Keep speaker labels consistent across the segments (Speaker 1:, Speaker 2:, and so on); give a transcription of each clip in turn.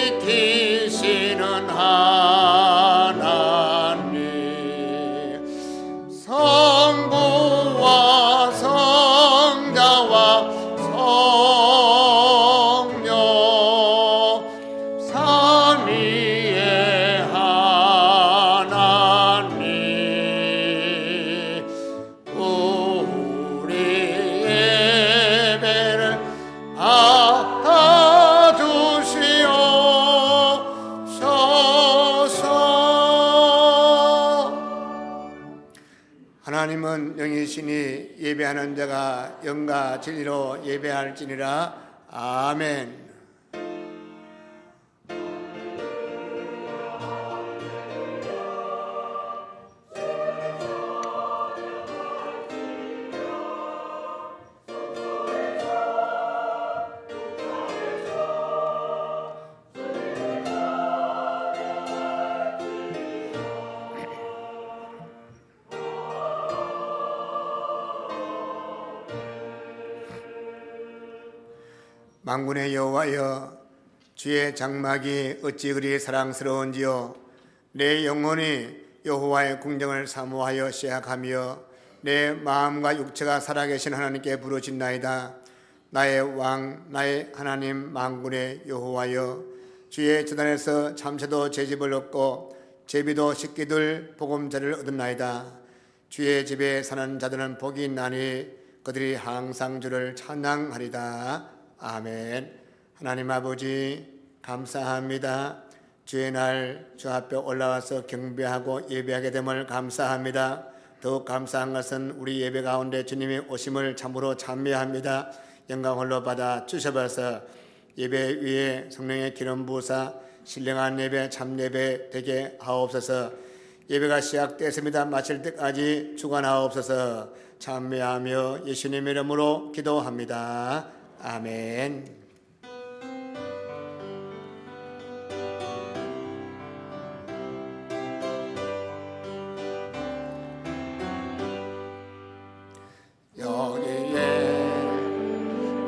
Speaker 1: 지키시는 하나님, 성부와 성자와 성령 삼위의 하나님, 우리 예배를 하나님은 영이시니 예배하는 자가 영과 진리로 예배할지니라. 아멘. 만군의 여호와여, 주의 장막이 어찌 그리 사랑스러운지요. 내 영혼이 여호와의 궁정을 사모하여 시약하며 내 마음과 육체가 살아계신 하나님께 부르짖나이다. 나의 왕, 나의 하나님 만군의 여호와여, 주의 제단에서 참새도 제 집을 얻고 제비도 식기들 보금자리를 얻었나이다. 주의 집에 사는 자들은 복이 있나니 그들이 항상 주를 찬양하리다. 아멘. 하나님 아버지 감사합니다. 주의 날 주 앞에 올라와서 경배하고 예배하게 됨을 감사합니다. 더욱 감사한 것은 우리 예배 가운데 주님이 오심을 참으로 찬미합니다. 영광 홀로 받아 주셔서 예배 위에 성령의 기름 부으사 신령한 예배 참 예배 되게 하옵소서. 예배가 시작됐습니다. 마칠 때까지 주관하옵소서. 찬미하며 예수님 이름으로 기도합니다. 아멘. 여기에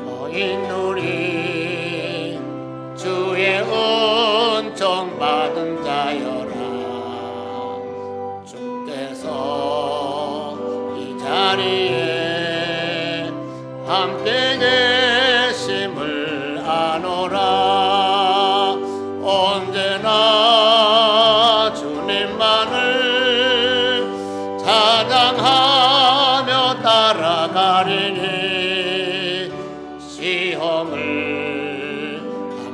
Speaker 1: 모인 우리 주의 은총 받은 자여라. 주께서 이 자리에 함께 계심을 아노라. 언제나 주님만을 찬양하며 따라가리니 시험을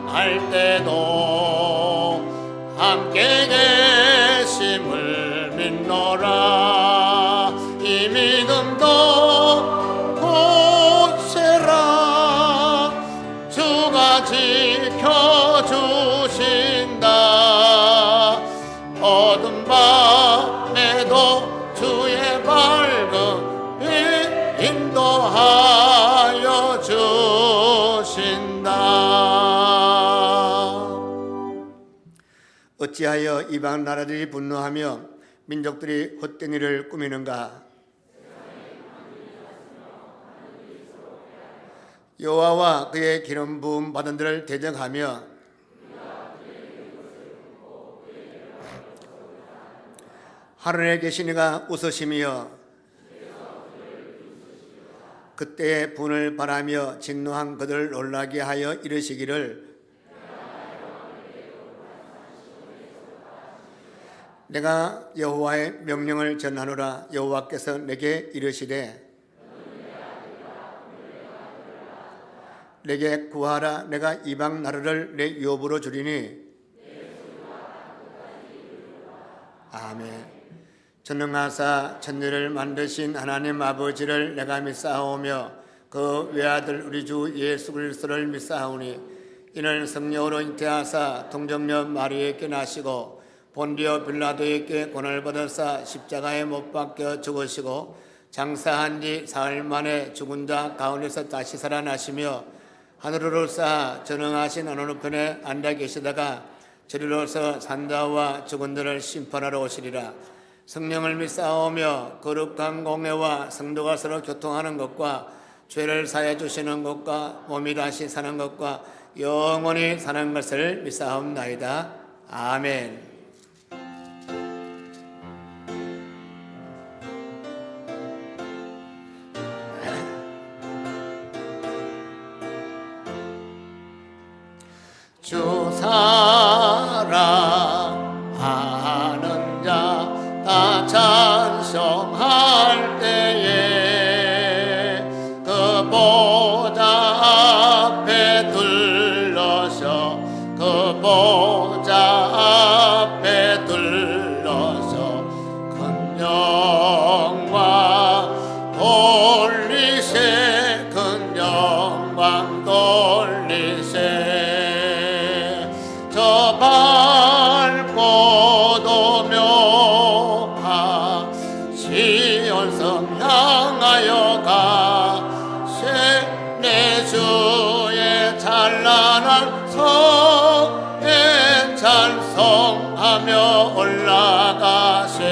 Speaker 1: 당할 때도 함께 계심을 믿노라. 이 믿음도 지켜주신다. 어두운 밤에도 주의 밝음이 인도하여 주신다. 어찌하여 이방 나라들이 분노하며 민족들이 헛된 일을 꾸미는가? 여호와와 그의 기름 부음 받은 자를 대적하며 하늘에 계신 이가 웃으시며 그때의 분을 바라며 진노한 그들을 놀라게 하여 이르시기를 내가 여호와의 명령을 전하노라. 여호와께서 내게 이르시되 내게 구하라. 내가 이방 나라를 내 유업으로 주리니. 아멘. 전능하사 천지를 만드신 하나님 아버지를 내가 믿사오며 그 외아들 우리 주 예수 그리스도를 믿사오니 이는 성령으로 잉태하사 동정녀 마리아에게 나시고 본디오 빌라도에게 권을 받으사 십자가에 못 박혀 죽으시고 장사한 지 사흘 만에 죽은 자 가운데서 다시 살아나시며 하늘으로 쌓아 전능하신 어느 우편에 앉아 계시다가 저리로서 산자와 죽은 자를 심판하러 오시리라. 성령을 믿사오며 거룩한 공회와 성도가 서로 교통하는 것과 죄를 사해 주시는 것과 몸이 다시 사는 것과 영원히 사는 것을 믿사옵나이다. 아멘. 주 사랑하는 자 다 찬송할 때에 그 보좌 앞에 둘러서 그 보좌 앞에 둘러서 큰 영광 돌리세 큰 영광 돌리세 저 밝고도 묘한 시온성 향하여 가세 내 주의 찬란한 성에 찬송하며 올라가세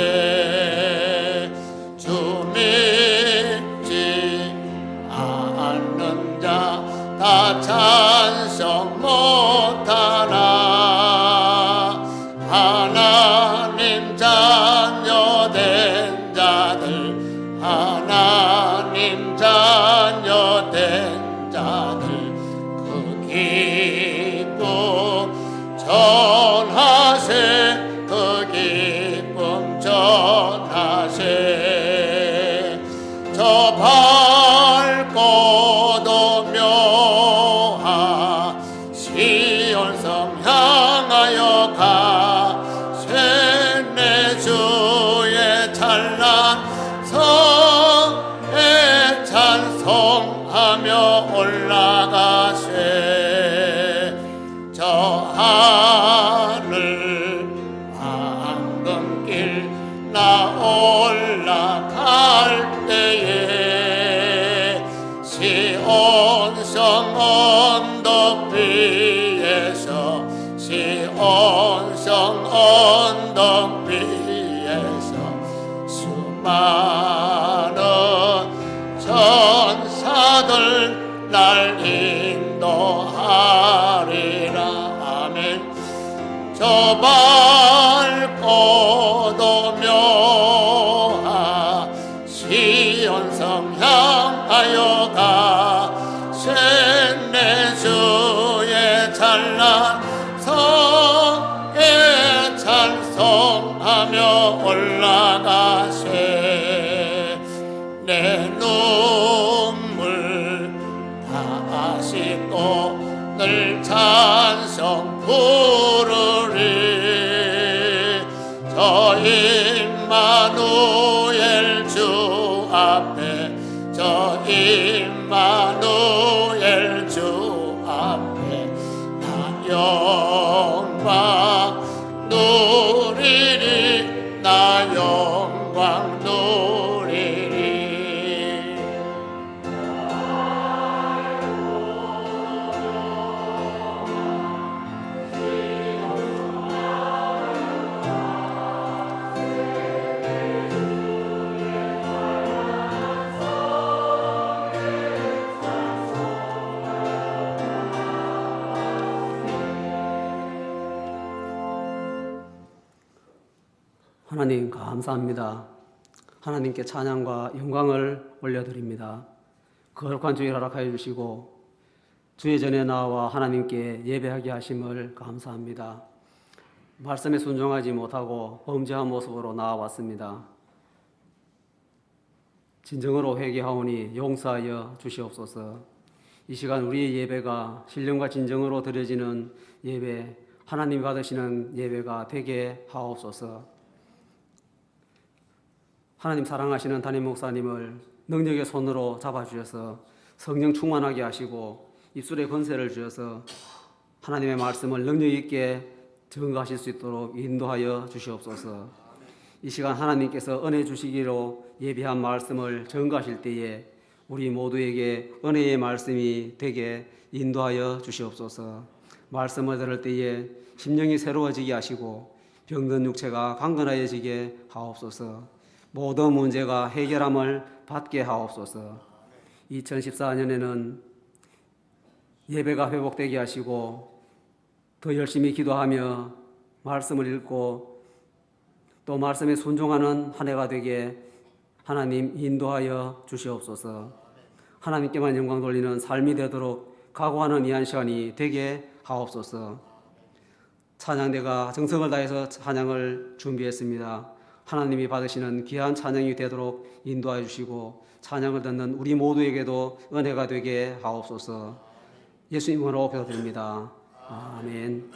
Speaker 1: 주 믿지 않는 자 다 찬송 못하나 하나님 자녀 된 자들 하나님 자녀 된 자들 그 기쁨 전하세 그 기쁨 전하세 저 밝고도 묘한 시온성 향하여 가세 내 주의 찬란 성에 찬송하며 올라가세 저 하늘 황금길 나 올라갈 때에 시온성 언덕 위에서 시온성 언덕 위에서 수많은 전사들 날 인도하리라. 아멘. 저 밝고도 묘한 시온성 향하여 가세 내 주의 찬란 성에 찬송하며 올라가세 내 눈물 다시 또 늘 찬송 부르리 저 임마누엘 주 앞에 저 임마누엘 주 앞에 나 영광 누리리 나 영광 누리리
Speaker 2: 하나님 감사합니다. 하나님께 찬양과 영광을 올려드립니다. 거룩한 주일 허락하여 주시고 주의 전에 나와 하나님께 예배하게 하심을 감사합니다. 말씀에 순종하지 못하고 범죄한 모습으로 나와왔습니다. 진정으로 회개하오니 용서하여 주시옵소서. 이 시간 우리의 예배가 신령과 진정으로 드려지는 예배, 하나님 받으시는 예배가 되게 하옵소서. 하나님 사랑하시는 담임 목사님을 능력의 손으로 잡아주셔서 성령 충만하게 하시고 입술에 권세를 주셔서 하나님의 말씀을 능력 있게 증거하실 수 있도록 인도하여 주시옵소서. 이 시간 하나님께서 은혜 주시기로 예비한 말씀을 증거하실 때에 우리 모두에게 은혜의 말씀이 되게 인도하여 주시옵소서. 말씀을 들을 때에 심령이 새로워지게 하시고 병든 육체가 강건하여지게 하옵소서. 모든 문제가 해결함을 받게 하옵소서. 2014년에는 예배가 회복되게 하시고 더 열심히 기도하며 말씀을 읽고 또 말씀에 순종하는 한 해가 되게 하나님 인도하여 주시옵소서. 하나님께만 영광 돌리는 삶이 되도록 각오하는 이 한 시간이 되게 하옵소서. 찬양대가 정성을 다해서 찬양을 준비했습니다. 하나님이 받으시는 귀한 찬양이 되도록 인도하여 주시고 찬양을 듣는 우리 모두에게도 은혜가 되게 하옵소서. 예수님으로 기도드립니다. 아멘.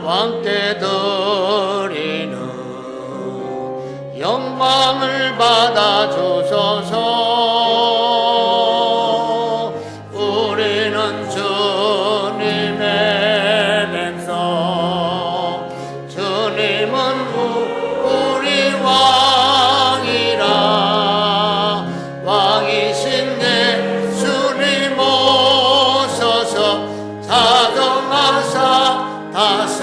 Speaker 1: 함께 드리는 영광을 받아 주소서. 우리는 주님의 백성, 주님은 우리 왕이라. 왕이신 예수님 오셔서 자정하사 다스리소서.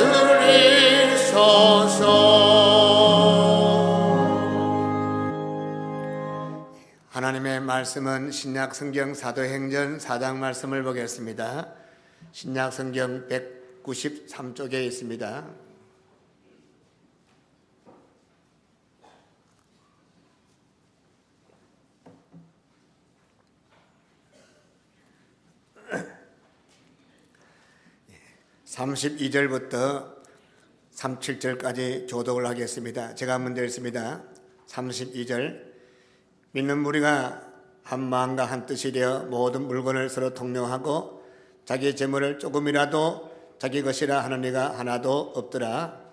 Speaker 1: 하나님의 말씀은 신약 성경 사도행전 4장 말씀을 보겠습니다. 신약 성경 193쪽에 있습니다. (32절부터) 37절까지 교독을 하겠습니다. 제가 먼저 읽습니다. 32절. 믿는 무리가 한 마음과 한 뜻이 되어 모든 물건을 서로 통용하고 자기 재물을 조금이라도 자기 것이라 하는 이가 하나도 없더라.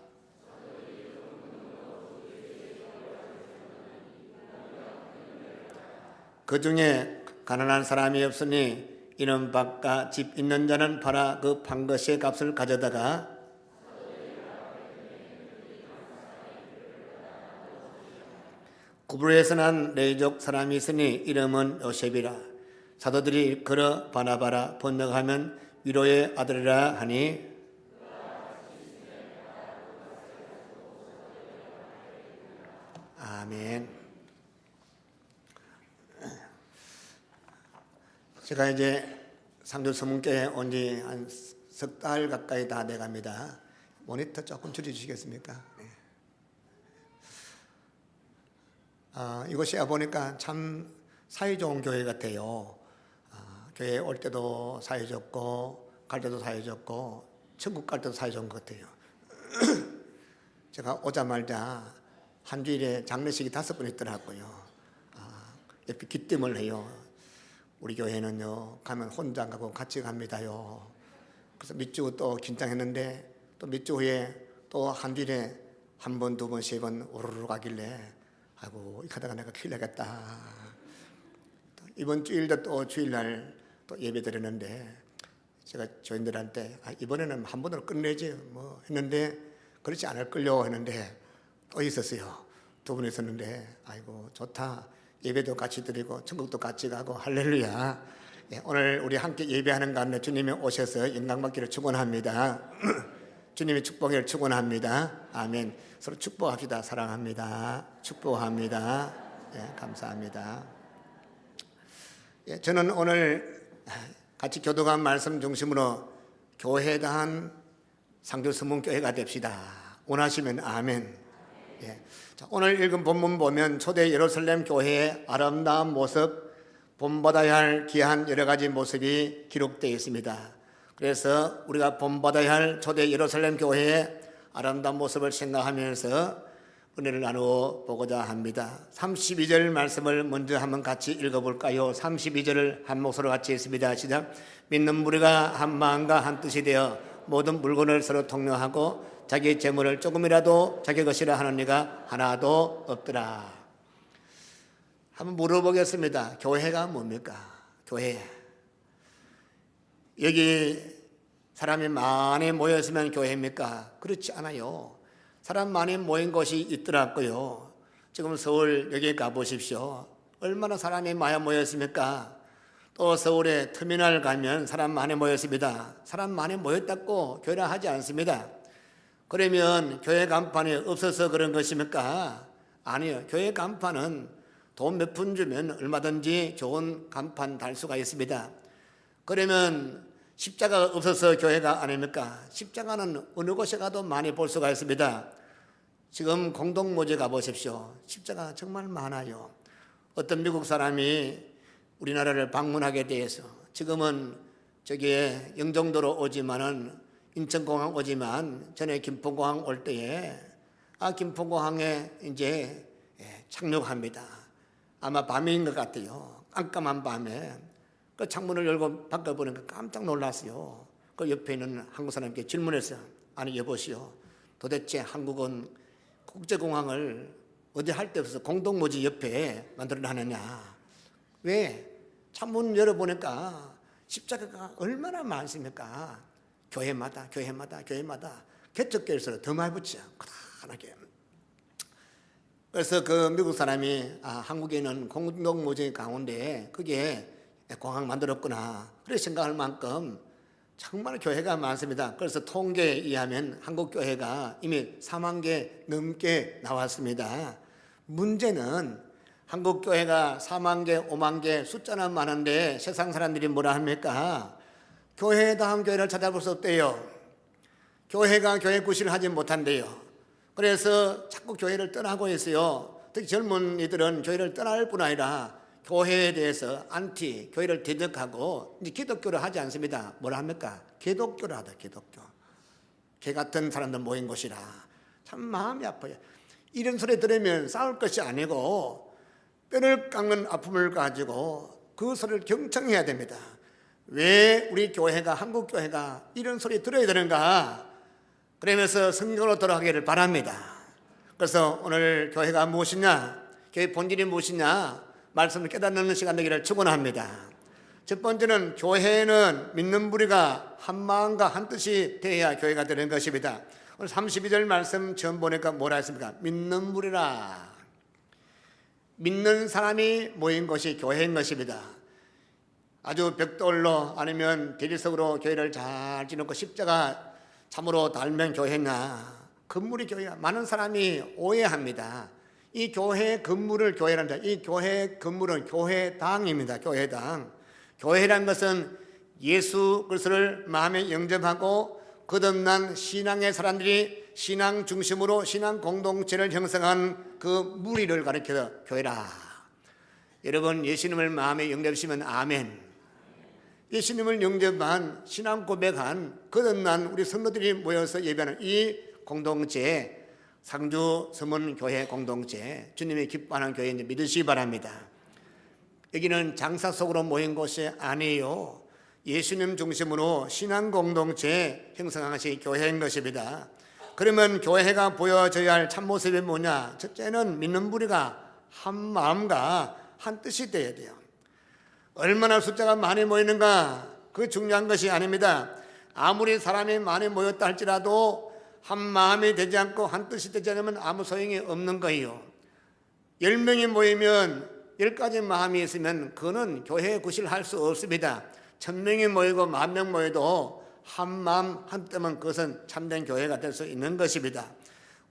Speaker 1: 그 중에 가난한 사람이 없으니 이는 밭과 집 있는 자는 팔아 그 판 것의 값을 가져다가 구브로에서 난 레이족 사람이 있으니 이름은 요셉이라. 사도들이 걸어 바나바라 번역하면 위로의 아들이라 하니 아멘. 제가 이제 상주서문교회 온 지 한 석 달 가까이 다 돼갑니다. 모니터 조금 줄여주시겠습니까? 이곳에 와보니까 참 사이 좋은 교회 같아요. 교회 올 때도 사이 좋고 갈 때도 사이 좋고 천국 갈 때도 사이 좋은 것 같아요. 제가 오자마자 한 주일에 장례식이 5번 있더라고요. 옆에 기뜸을 해요. 우리 교회는요 가면 혼자 안 가고 같이 갑니다요. 그래서 몇 주 또 긴장했는데 또 몇 주 후에 또 한 주일에 한 번, 두 번, 세 번 오르르 가길래 아이고 이 가다가 내가 큰일 나겠다. 이번 주일도 또 주일날 또 예배 드렸는데 제가 교인들한테 이번에는 한 번으로 끝내지 뭐 했는데 그렇지 않을 걸요 했는데 또 있었어요. 2분 있었는데 아이고 좋다. 예배도 같이 드리고 천국도 같이 가고 할렐루야. 오늘 우리 함께 예배하는 가운데 주님이 오셔서 영광받기를 축원합니다. 주님의 축복을 축원합니다. 아멘. 서로 축복합시다. 사랑합니다. 축복합니다. 감사합니다. 저는 오늘 같이 교독한 말씀 중심으로 교회에 대한 상주서문교회가 됩시다. 원하시면 아멘. 자, 오늘 읽은 본문 보면 초대 예루살렘 교회의 아름다운 모습, 본받아야 할 귀한 여러 가지 모습이 기록되어 있습니다. 그래서 우리가 본받아야 할 초대 예루살렘 교회의 아름다운 모습을 생각하면서 은혜를 나누어 보고자 합니다. 32절 말씀을 먼저 한번 같이 읽어볼까요? 32절을 한 목소리로 같이 읽습니다. 시작. 믿는 무리가 한 마음과 한 뜻이 되어 모든 물건을 서로 통용하고 자기 재물을 조금이라도 자기 것이라 하는 이가 하나도 없더라. 한번 물어보겠습니다. 교회가 뭡니까? 교회. 여기 사람이 많이 모였으면 교회입니까? 그렇지 않아요. 사람 많이 모인 곳이 있더라고요. 지금 서울 여기 가보십시오. 얼마나 사람이 많이 모였습니까? 또 서울에 터미널 가면 사람 많이 모였습니다. 사람 많이 모였다고 교회라 하지 않습니다. 그러면 교회 간판이 없어서 그런 것입니까? 아니요. 교회 간판은 돈 몇 푼 주면 얼마든지 좋은 간판 달 수가 있습니다. 그러면 십자가가 없어서 교회가 아닙니까? 십자가는 어느 곳에 가도 많이 볼 수가 있습니다. 지금 공동묘지 가보십시오. 십자가 정말 많아요. 어떤 미국 사람이 우리나라를 방문하게 돼서 지금은 저기에 영종도로 오지만은 인천공항 오지만 전에 김포공항 올 때에 김포공항에 이제 착륙합니다. 아마 밤인 것 같아요. 깜깜한 밤에 그 창문을 열고 밖을 보니까 깜짝 놀랐어요. 그 옆에 있는 한국 사람께 질문했어요. 아니 여보시오, 도대체 한국은 국제공항을 어디 할 데 없어서 공동묘지 옆에 만들어놨느냐? 왜? 창문 열어보니까 십자가가 얼마나 많습니까? 교회마다 개척교회에서 더 많이 붙여 그다하게. 그래서 그 미국 사람이 한국에는 공동묘지 가운데 그게 공항 만들었구나 그렇게 생각할 만큼 정말 교회가 많습니다. 그래서 통계에 의하면 한국 교회가 이미 4만 개 넘게 나왔습니다. 문제는 한국 교회가 4만 개, 5만 개 숫자는 많은데 세상 사람들이 뭐라 합니까? 교회다운 교회를 찾아볼 수 없대요. 교회가 교회 구실을 하지 못한대요. 그래서 자꾸 교회를 떠나고 있어요. 특히 젊은이들은 교회를 떠날 뿐 아니라 교회에 대해서 안티, 교회를 대적하고 이제 기독교를 하지 않습니다. 뭐라 합니까? 개독교를 하다, 개독교. 개 같은 사람들 모인 곳이라. 참 마음이 아파요. 이런 소리 들으면 싸울 것이 아니고 뼈를 깎는 아픔을 가지고 그 소리를 경청해야 됩니다. 왜 우리 교회가, 한국 교회가 이런 소리 들어야 되는가? 그러면서 성경으로 돌아가기를 바랍니다. 그래서 오늘 교회가 무엇이냐, 교회 본질이 무엇이냐 말씀을 깨닫는 시간 되기를 축원합니다. 첫 번째는 교회는 믿는 무리가 한 마음과 한 뜻이 되어야 교회가 되는 것입니다. 오늘 32절 말씀 처음 보니까 뭐라 했습니까? 믿는 무리라. 믿는 사람이 모인 것이 교회인 것입니다. 아주 벽돌로 아니면 대리석으로 교회를 잘 지놓고 십자가 참으로 달면 교회냐, 건물이 교회야. 많은 사람이 오해합니다. 이 교회 건물을 교회란다. 이 교회 건물은 교회당입니다. 교회당. 교회란 것은 예수 그리스도를 마음에 영접하고 거듭난 신앙의 사람들이 신앙 중심으로 신앙 공동체를 형성한 그 무리를 가리켜 교회라. 여러분 예수님을 마음에 영접하시면 아멘. 예수님을 영접한 신앙 고백한 거듭난 우리 성도들이 모여서 예배하는 이 공동체, 상주 서문교회 공동체, 주님이 기뻐하는 교회인지 믿으시기 바랍니다. 여기는 장사 속으로 모인 곳이 아니에요. 예수님 중심으로 신앙 공동체 형성하신 교회인 것입니다. 그러면 교회가 보여져야 할 참모습이 뭐냐? 첫째는 믿는 무리가 한 마음과 한 뜻이 되어야 돼요. 얼마나 숫자가 많이 모이는가 그 중요한 것이 아닙니다. 아무리 사람이 많이 모였다 할지라도 한 마음이 되지 않고 한 뜻이 되지 않으면 아무 소용이 없는 거예요. 10명이 모이면 10가지 마음이 있으면 그는 교회에 구실할 수 없습니다. 1000명이 모이고 10,000명 모여도 한 마음 한 뜻은 그것은 참된 교회가 될 수 있는 것입니다.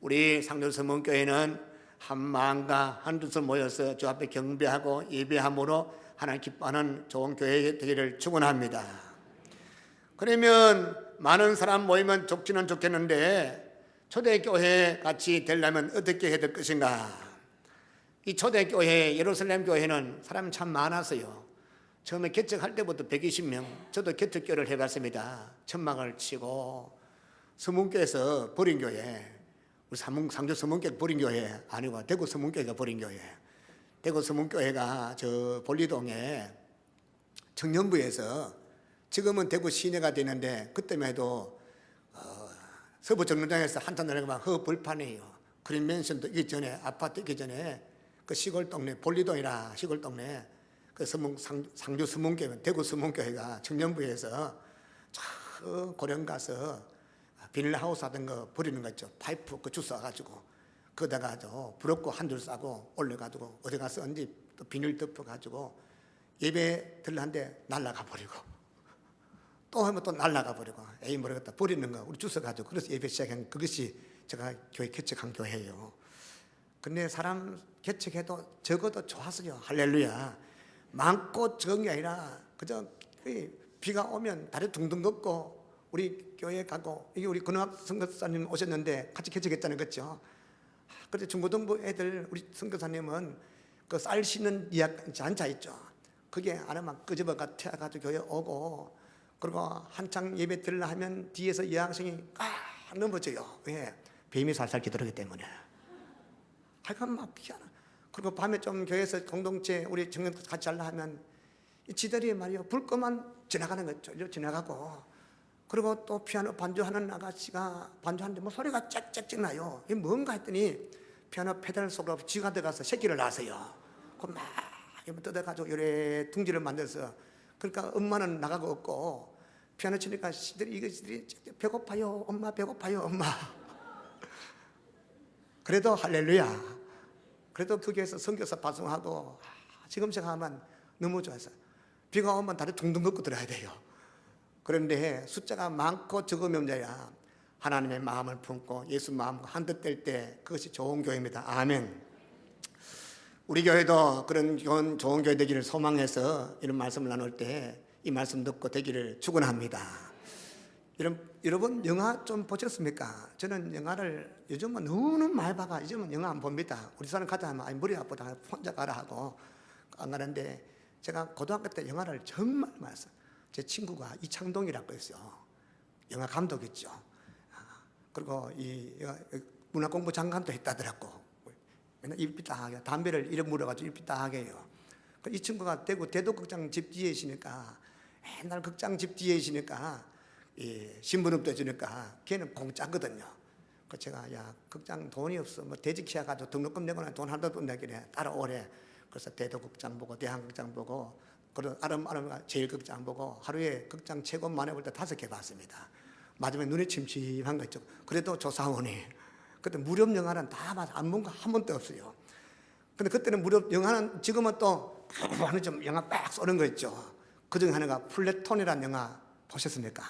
Speaker 1: 우리 상주서문교회는 한 마음과 한 뜻을 모여서 주 앞에 경배하고 예배함으로 하나님 기뻐하는 좋은 교회 되기를 축원합니다. 그러면 많은 사람 모이면 좋기는 좋겠는데 초대교회 같이 되려면 어떻게 해야 될 것인가? 이 초대교회 예루살렘 교회는 사람이 참 많았어요. 처음에 개척할 때부터 120명, 저도 개척교회를 해봤습니다. 천막을 치고 서문교에서 버린 교회, 우리 상주 서문교회 버린 교회 아니고 대구 서문교회가 버린 교회. 대구 서문교회가 저 볼리동에 청년부에서 지금은 대구 시내가 되는데 그때만 해도 서부 정류장에서 한참 내려가면 허벌판이에요. 그린 맨션도 있기 전에, 아파트 있기 전에 그 시골 동네 볼리동이라 시골 동네 그 상주 서문교회, 대구 서문교회가 청년부에서 저 고령 가서 비닐하우스 하던 거 버리는 거 있죠. 파이프 그 주워 가지고 거기다가 부럽고 한 줄 싸고 올려가지고 어디 가서 언제 또 비닐 덮어가지고 예배 들러한데 날라가 버리고 또 하면 또 날라가 버리고 에이 모르겠다 버리는 거 우리 주워가지고 그래서 예배 시작한 그것이 제가 교회 개척한 교회예요. 근데 사람 개척해도 적어도 좋았어요. 할렐루야. 많고 적은 게 아니라 그저 비가 오면 다리 둥둥 걷고 우리 교회 가고 이게 우리 근호학 선교사님 오셨는데 같이 개척했잖아요. 그렇죠? 그래서 중고등부 애들 우리 선교사님은 그 쌀 씻는 잔차 있죠. 그게 안에 막 끄집어가 태워가지고 교회 오고 그리고 한창 예배 들으려 하면 뒤에서 여학생이 넘어져요. 왜? 뱀이 살살 기도하기 때문에. 하여간 막 피하나. 그리고 밤에 좀 교회에서 공동체 우리 청년 같이 하려 하면 이 지들이 말이요 불 끄면 지나가는 거죠. 지나가고 그리고 또 피아노 반주하는 아가씨가 반주하는데 뭐 소리가 짹짹짹 나요. 이게 뭔가 했더니 피아노 페달 속으로 쥐가 들어가서 새끼를 낳았어요. 그럼 막 뜯어가지고 요래 둥지를 만들어서 그러니까 엄마는 나가고 없고 피아노 치니까 이것들이 배고파요. 엄마 배고파요. 엄마. 그래도 할렐루야. 그래도 거기에서 선교사 발송하고 지금 생각하면 너무 좋아서 비가 오면 다리 둥둥 걷고 들어야 돼요. 그런데 숫자가 많고 적으면 문제야. 하나님의 마음을 품고 예수 마음과 한뜻 될 때 그것이 좋은 교회입니다. 아멘. 우리 교회도 그런 좋은 교회 되기를 소망해서 이런 말씀을 나눌 때 이 말씀 듣고 되기를 축원합니다. 여러분 영화 좀 보셨습니까? 저는 영화를 요즘은 너무 많이 봐가 요즘은 영화 안 봅니다. 우리 사람 가자 하면 아니 머리 아프다 혼자 가라 하고 안 가는데, 제가 고등학교 때 영화를 정말 많이 봤어요. 제 친구가 이창동이라고 있어요. 영화 감독 있죠. 그리고 이 문화공부 장관도 했다더라고. 맨날 입비딱하게 담배를 이래 물어가지고 입비딱하게 해요. 이 친구가 대구 대도극장 집 뒤에 있으니까, 맨날 극장 집 뒤에 있으니까 신분업도 해주니까 걔는 공짜거든요. 그 제가 야 극장 돈이 없어 뭐 대직해야 가지고 등록금 내거나 돈 하나도 못 내기래 따라오래. 그래서 대도극장 보고 대한극장 보고 그리고 아름아름 제일극장 보고 하루에 극장 최고 많이 볼 때 5개 봤습니다. 마지막에 눈이 침침한 거 있죠. 그래도 조사원이 그때 무료 영화는 다 봐서 안 본 거 한 번도 없어요. 근데 그때는 무료 영화는, 지금은 또 하는 좀 영화 빡 쏘는 거 있죠. 그 중에 하나가 플래톤이라는 영화 보셨습니까?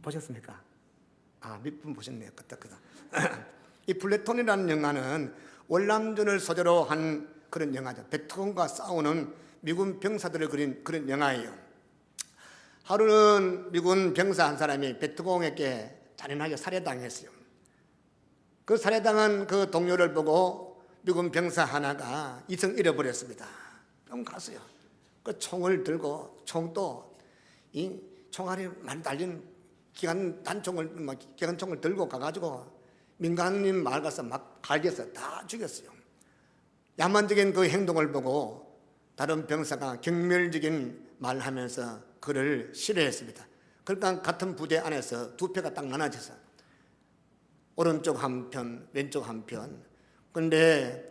Speaker 1: 보셨습니까? 몇 분 보셨네요. 그때. 이 플래톤이라는 영화는 월남전을 소재로 한 그런 영화죠. 베트콩과 싸우는 미군 병사들을 그린 그런 영화예요. 하루는 미군 병사 한 사람이 베트콩에게 잔인하게 살해당했어요. 그 살해당한 그 동료를 보고 미군 병사 하나가 이성 잃어버렸습니다. 그럼 갔어요. 그 총을 들고, 총도 이 총알이 많이 달린 기관총을 들고 가가지고 민간인 마을 가서 막 갈겨서 다 죽였어요. 야만적인 그 행동을 보고 다른 병사가 경멸적인 말을 하면서 그를 싫어했습니다. 그러니까 같은 부대 안에서 두 표가 딱 나눠져서 오른쪽 한편, 왼쪽 한편. 그런데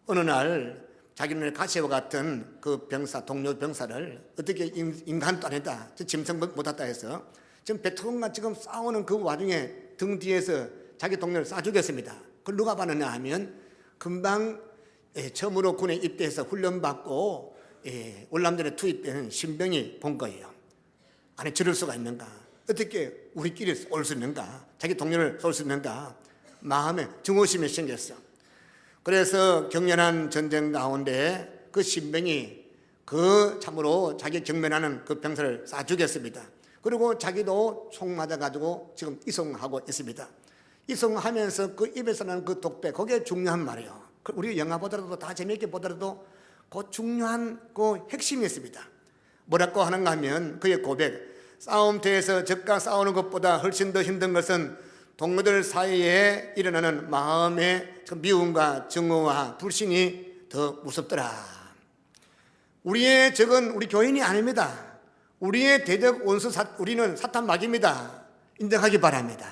Speaker 1: 어느 날 자기네 가시와 같은 그 병사, 동료 병사를 어떻게 인간도 아니다, 짐승 못했다 해서 지금 베트콩과 지금 싸우는 그 와중에 등 뒤에서 자기 동료를 쏴 죽였습니다. 그걸 누가 봤느냐 하면 금방 처음으로 군에 입대해서 훈련받고 월남전에 투입되는 신병이 본 거예요. 아니 저럴 수가 있는가? 어떻게 우리끼리 쏠 수 있는가? 자기 동료를 쏠 수 있는가? 마음에 증오심이 생겼어. 그래서 격렬한 전쟁 가운데 그 신병이 그 참으로 자기 경멸하는 그 병사를 쏴 죽였습니다. 그리고 자기도 총 맞아가지고 지금 이송하고 있습니다. 이송하면서 그 입에서 나는 그 독배, 그게 중요한 말이에요. 우리 영화 보더라도 다 재미있게 보더라도 그 중요한 그 핵심이 있습니다. 뭐라고 하는가 하면 그의 고백, 싸움터에서 적과 싸우는 것보다 훨씬 더 힘든 것은 동료들 사이에 일어나는 마음의 미움과 증오와 불신이 더 무섭더라. 우리의 적은 우리 교인이 아닙니다. 우리의 대적 원수 우리는 사탄 마귀입니다. 인정하기 바랍니다.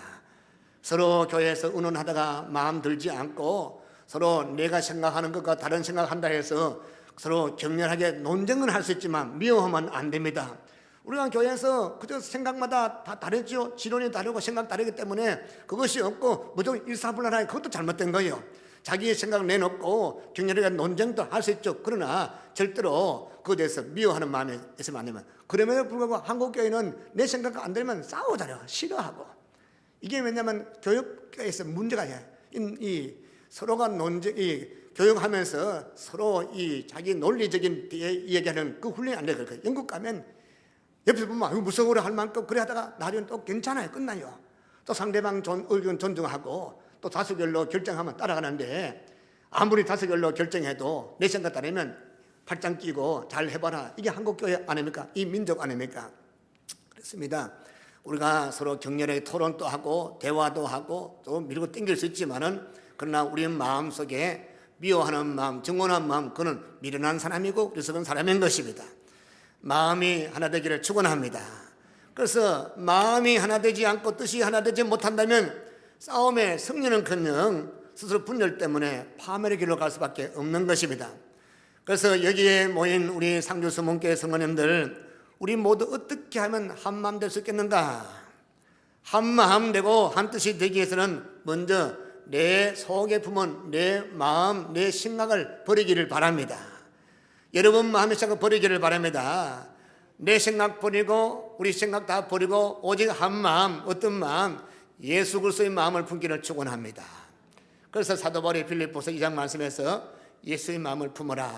Speaker 1: 서로 교회에서 의논하다가 마음 들지 않고 서로 내가 생각하는 것과 다른 생각한다 해서 서로 격렬하게 논쟁은 할 수 있지만 미워하면 안 됩니다. 우리가 교회에서 그저 생각마다 다 다르죠. 지론이 다르고 생각 다르기 때문에 그것이 없고 무조건 일사불란하게, 그것도 잘못된 거예요. 자기의 생각을 내놓고 격렬하게 논쟁도 할 수 있죠. 그러나 절대로 그것에 대해서 미워하는 마음이 있으면 안 되면, 그럼에도 불구하고 한국교회는 내 생각과 안 되면 싸우잖아요. 싫어하고. 이게 왜냐하면 교육에서 문제가 이 서로가 교육하면서 서로 이 자기 논리적인 얘기하는 그 훈련이 안 되거든요. 영국 가면 옆에서 보면 무서워라 할 만큼 그래 하다가 나중에 또 괜찮아요. 끝나요. 또 상대방 의견 존중하고 또 다수결로 결정하면 따라가는데, 아무리 다수결로 결정해도 내 생각 따르면 팔짱 끼고 잘 해봐라. 이게 한국교회 아닙니까? 이 민족 아닙니까? 그렇습니다. 우리가 서로 격렬하게 토론도 하고 대화도 하고 또 밀고 당길 수 있지만은, 그러나 우리 마음속에 미워하는 마음, 증오하는 마음, 그는 미련한 사람이고 그래서 사람인 것입니다. 마음이 하나 되기를 축원합니다. 그래서 마음이 하나 되지 않고 뜻이 하나 되지 못한다면 싸움의 승리는커녕 스스로 분열 때문에 파멸의 길로 갈 수밖에 없는 것입니다. 그래서 여기에 모인 우리 상주수문교회 성도님들, 우리 모두 어떻게 하면 한마음 될 수 있겠는가? 한마음 되고 한뜻이 되기 위해서는 먼저 내 속에 품은 내 마음, 내 생각을 버리기를 바랍니다. 여러분 마음의 생각 버리기를 바랍니다. 내 생각 버리고 우리 생각 다 버리고 오직 한 마음, 어떤 마음? 예수 그리스도의 마음을 품기를 축원합니다. 그래서 사도 바울이 빌립보서 2장 말씀에서 예수의 마음을 품어라.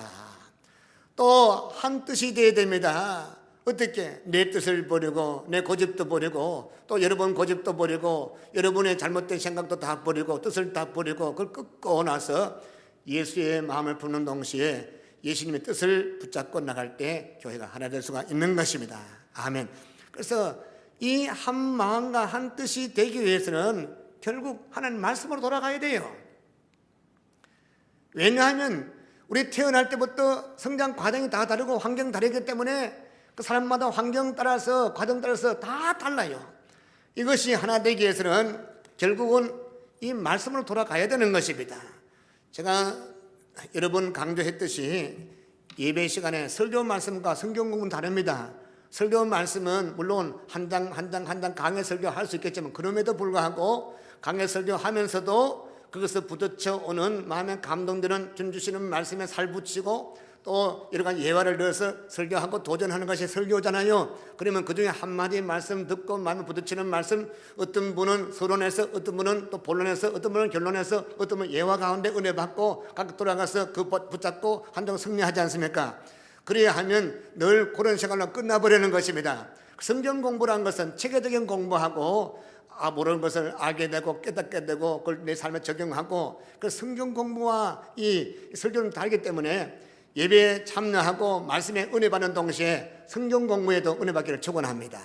Speaker 1: 또 한 뜻이 되어야 됩니다. 어떻게? 내 뜻을 버리고 내 고집도 버리고 또 여러분 고집도 버리고 여러분의 잘못된 생각도 다 버리고 뜻을 다 버리고 그걸 끄고 나서 예수의 마음을 품는 동시에 예수님의 뜻을 붙잡고 나갈 때 교회가 하나 될 수가 있는 것입니다. 아멘. 그래서 이 한 마음과 한 뜻이 되기 위해서는 결국 하나님 말씀으로 돌아가야 돼요. 왜냐하면 우리 태어날 때부터 성장 과정이 다 다르고 환경 다르기 때문에 그 사람마다 환경 따라서 과정 따라서 다 달라요. 이것이 하나 되기 위해서는 결국은 이 말씀으로 돌아가야 되는 것입니다. 제가 여러 번 강조했듯이 예배 시간에 설교 말씀과 성경 공부는 다릅니다. 설교 말씀은 물론 한 장 강해 설교할 수 있겠지만 그럼에도 불구하고 강해 설교하면서도 그것을 부딪혀 오는 마음에 감동되는 준 주시는 말씀에 살붙이고 또 여러 가지 예화를 넣어서 설교하고 도전하는 것이 설교잖아요. 그러면 그중에 한마디 말씀 듣고 마음에 부딪히는 말씀, 어떤 분은 서론에서, 어떤 분은 또 본론에서, 어떤 분은 결론에서, 어떤 분은 예화 가운데 은혜 받고 각 돌아가서 그 붙잡고 한정 승리하지 않습니까? 그래야 하면 늘 그런 생각으로 끝나버리는 것입니다. 성경 공부라는 것은 체계적인 공부하고 모르는 것을 알게 되고 깨닫게 되고 그걸 내 삶에 적용하고 그 성경 공부와 이 설교는 다르기 때문에 예배에 참여하고 말씀에 은혜 받는 동시에 성경 공부에도 은혜 받기를 축원합니다.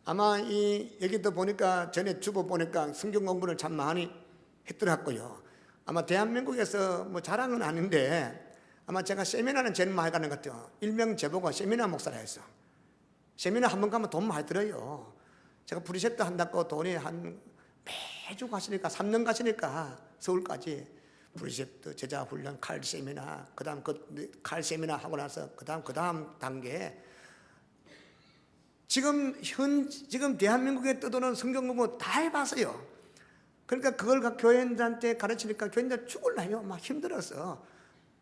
Speaker 1: 아마 이 여기도 보니까 전에 주보 보니까 성경 공부를 참 많이 했더라고요. 아마 대한민국에서 뭐 자랑은 아닌데 아마 제가 세미나는 제일 많이 가는 것 같아요. 일명 제보가 세미나 목사라 했어. 세미나 한 번 가면 돈 많이 들어요. 제가 프리셉트 한다고 돈이 한 매주 가시니까 3년 가시니까 서울까지 프리셉트 제자 훈련 칼 세미나 그다음 그 칼 세미나 하고 나서 그다음 단계 지금 대한민국에 떠도는 성경 공부 다 해봤어요. 그러니까 그걸 교회인들한테 가르치니까 교회인들 죽을라요. 막 힘들어서.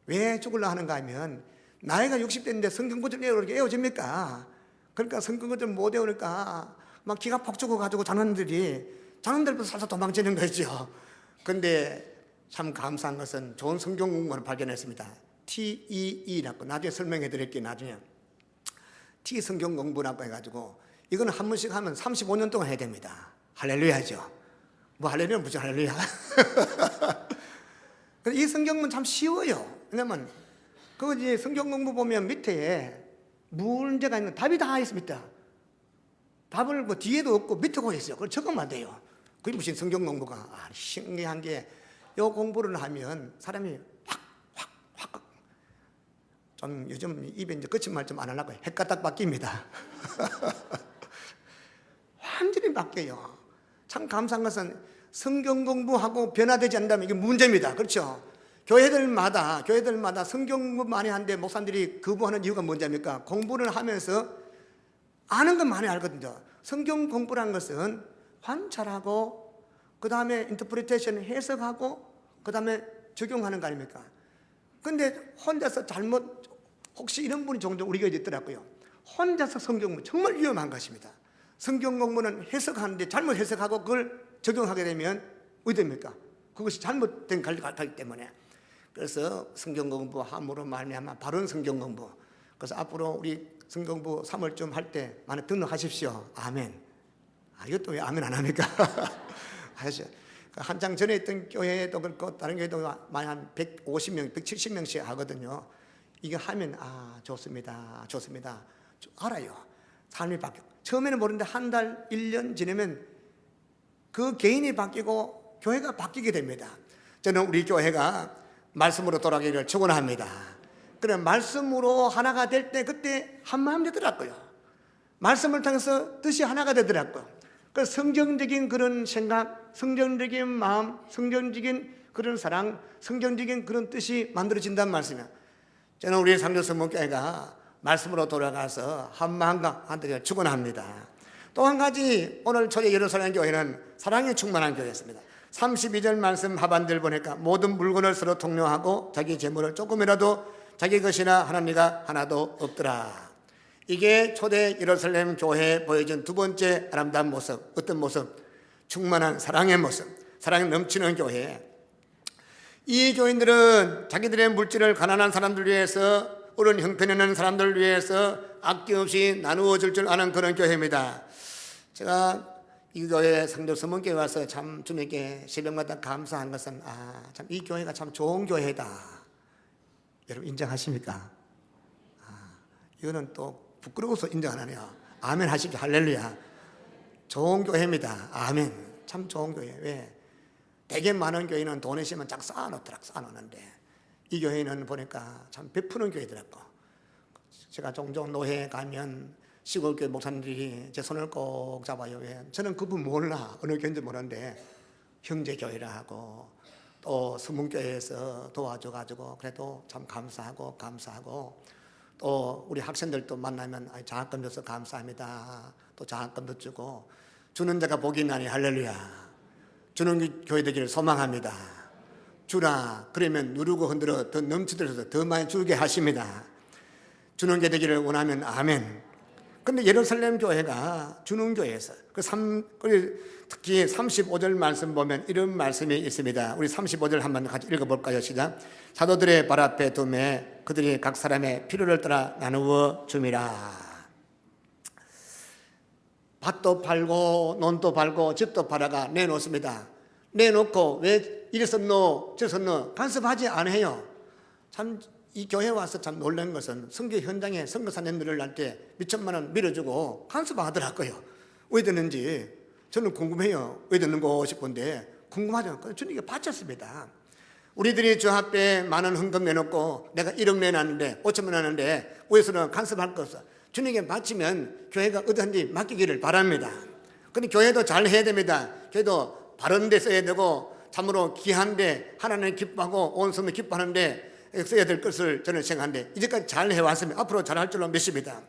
Speaker 1: 왜 죽을라 하는가 하면 나이가 60대인데 성경 구절 외우게 애워집니까? 그러니까 성경 구절 못 외우니까 막 기가 폭 죽어가지고 장로들부터 살살 도망치는 거죠. 근데 참 감사한 것은 좋은 성경 공부를 발견했습니다. TEE라고 나중에 설명해 드릴게요. 나중에 T 성경 공부라고 해가지고 이거는 한 번씩 하면 35년 동안 해야 됩니다. 할렐루야죠. 뭐 할렐루야 무슨 할렐루야. 이 성경은 참 쉬워요. 왜냐면 그 이제 성경 공부 보면 밑에 문제가 있는 답이 다 있습니다. 답을 뭐 뒤에도 없고 밑에도 있어요. 그걸 적으면 돼요. 그게 무슨 성경 공부가 신기한 게 이 공부를 하면 사람이 확 좀 요즘 입에 이제 거친 말 좀 안 하려고 헷가닥 바뀝니다. 완전히 바뀌어요. 참 감사한 것은 성경 공부하고 변화되지 않는다면 이게 문제입니다. 그렇죠? 교회들마다 성경 공부 많이 하는데 목사님들이 거부하는 이유가 뭔지 압니까? 공부를 하면서 아는 건 많이 알거든요. 성경 공부라는 것은 관찰하고 그 다음에 인터프리테이션 해석하고 그 다음에 적용하는 거 아닙니까? 근데 혼자서 혹시 이런 분이 종종 우리 교회에 있더라고요. 혼자서 성경 공부 정말 위험한 것입니다. 성경 공부는 해석하는데 잘못 해석하고 그걸 적용하게 되면 어디 됩니까? 그것이 잘못된 가기 때문에. 그래서 성경 공부함으로 말미암아 바른 성경 공부. 그래서 앞으로 우리 성경 공부 3월쯤 할 때 많이 등록하십시오. 아멘. 이것도 왜 아멘 안 합니까? 하셨죠. 한창 전에 있던 교회도 그렇고 다른 교회도 많이 한 150명, 170명씩 하거든요. 이거 하면 좋습니다. 알아요. 삶이 바뀌어. 처음에는 모르는데 한 달, 1년 지나면 그 개인이 바뀌고 교회가 바뀌게 됩니다. 저는 우리 교회가 말씀으로 돌아가기를 축원합니다. 그래 말씀으로 하나가 될 때 그때 한마음 되더라고요. 말씀을 통해서 뜻이 하나가 되더라고요. 그 성경적인 그런 생각, 성경적인 마음, 성경적인 그런 사랑, 성경적인 그런 뜻이 만들어진다는 말씀이에요. 저는 우리 상주성목교회가 말씀으로 돌아가서 한마음과 한뜻을 축원합니다. 또 한 가지 오늘 초대 예루살렘 교회는 사랑에 충만한 교회였습니다. 32절 말씀 하반절 보니까 모든 물건을 서로 통용하고 자기 재물을 조금이라도 자기 것이나 하나님과 하나도 없더라. 이게 초대 예루살렘 교회에 보여준 두 번째 아름다운 모습. 어떤 모습? 충만한 사랑의 모습. 사랑이 넘치는 교회. 이 교인들은 자기들의 물질을 가난한 사람들 위해서, 어려운 형편있는 사람들을 위해서 아낌없이 나누어 줄 줄 아는 그런 교회입니다. 제가 이 교회 상도 서문교회 와서 참 주님께 새벽마다 감사한 것은 참 이 교회가 참 좋은 교회다. 여러분 인정하십니까? 이거는 또 부끄러워서 인정 안 하네요. 아멘 하십시오. 할렐루야. 좋은 교회입니다. 아멘. 참 좋은 교회. 왜? 되게 많은 교회는 돈 있으면 쫙 쌓아놓는데 이 교회는 보니까 참 베푸는 교회더라고. 제가 종종 노회에 가면 시골교회 목사님들이 제 손을 꼭 잡아요. 왜? 저는 그분 몰라. 어느 교회인지 모르는데 형제교회라 하고 또 서문교회에서 도와줘가지고 그래도 참 감사하고 또 우리 학생들도 만나면 장학금 줘서 감사합니다. 또 장학금도 주고 주는 자가 복이 나니 할렐루야. 주는 교회 되기를 소망합니다. 주라 그러면 누르고 흔들어 더 넘치들어서 더 많이 주게 하십니다. 주는 게 되기를 원하면 아멘. 근데 예루살렘 교회가 주는 교회에서 특히 35절 말씀 보면 이런 말씀이 있습니다. 우리 35절 한번 같이 읽어볼까요? 시작. 사도들의 발 앞에 두매 그들이 각 사람의 필요를 따라 나누어 줌이라. 밭도 팔고 논도 팔고 집도 팔아가 내놓습니다. 내놓고 왜 이래 썼노 저래 썼노 간섭하지 않아요. 참 이 교회 와서 참 놀란 것은 선교 현장에 선교사님들을 날 때 몇천만 원 밀어주고 간섭하더라고요. 왜 됐는지 저는 궁금해요. 왜 됐는고 싶은데 궁금하죠. 주님께 바쳤습니다. 우리들이 주 앞에 많은 헌금 내놓고 내가 1억 내놨는데 5천만 내놨는데 위에서는 간섭할 거 없어. 주님께 바치면 교회가 어디든지 맡기기를 바랍니다. 근데 교회도 잘 해야 됩니다. 교회도 바른 데 써야 되고 참으로 귀한데 하나님 기뻐하고 온 성도 기뻐하는데 써야 될 것을 저는 생각하는데 이제까지 잘 해왔으면 앞으로 잘할 줄로 믿습니다.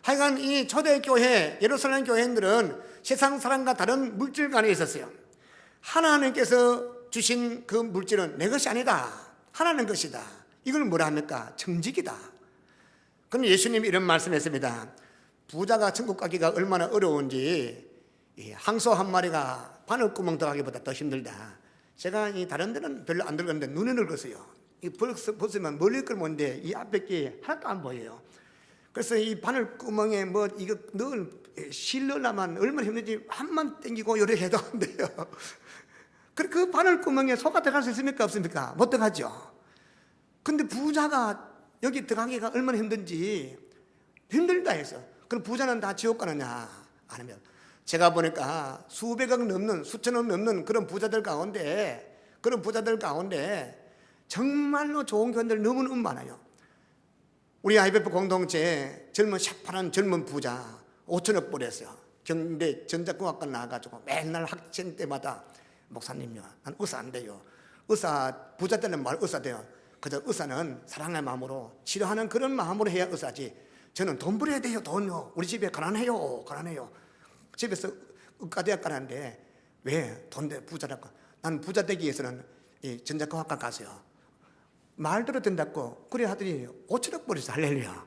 Speaker 1: 하여간 이 초대교회 예루살렘 교회인들은 세상 사람과 다른 물질관에 있었어요. 하나님께서 주신 그 물질은 내 것이 아니다. 하나님 것이다. 이걸 뭐라 합니까? 정직이다. 그런데 예수님이 이런 말씀했습니다. 부자가 천국 가기가 얼마나 어려운지 항소 한 마리가 바늘구멍 들어가기보다 더 힘들다. 제가 다른 데는 별로 안 들어갔는데 눈에 늙었어요. 벗으면 멀리 걸 보는데 이 앞에 게 하나도 안 보여요. 그래서 이 바늘구멍에 이거 넣을 실려려면 얼마나 힘든지 한만 땡기고 요래 해도 안 돼요. 그 바늘구멍에 소가 들어갈 수 있습니까? 없습니까? 못 들어가죠. 근데 부자가 여기 들어가기가 얼마나 힘든지 힘들다 해서 그럼 부자는 다 지옥 가느냐? 아니면 제가 보니까 수백억 넘는 수천억 넘는 그런 부자들 가운데 정말로 좋은 교인들 너무너무 많아요. 우리 IBF 공동체에 샤파란 젊은 부자 5천억 벌였어요. 경대 전자공학과 나와가지고 맨날 학생 때마다 목사님요, 난 의사 안 돼요. 부자 때는 말 의사 돼요. 그저 의사는 사랑의 마음으로 치료하는 그런 마음으로 해야 의사지. 저는 돈 벌어야 돼요. 돈요. 우리 집에 가난해요. 집에서 의과대학 가는데 왜 돈 돼 부자라고? 난 부자 되기 위해서는 이 전자공학과 가세요. 말대로 된다고 그래 하더니 5천억 벌었어. 할렐루야.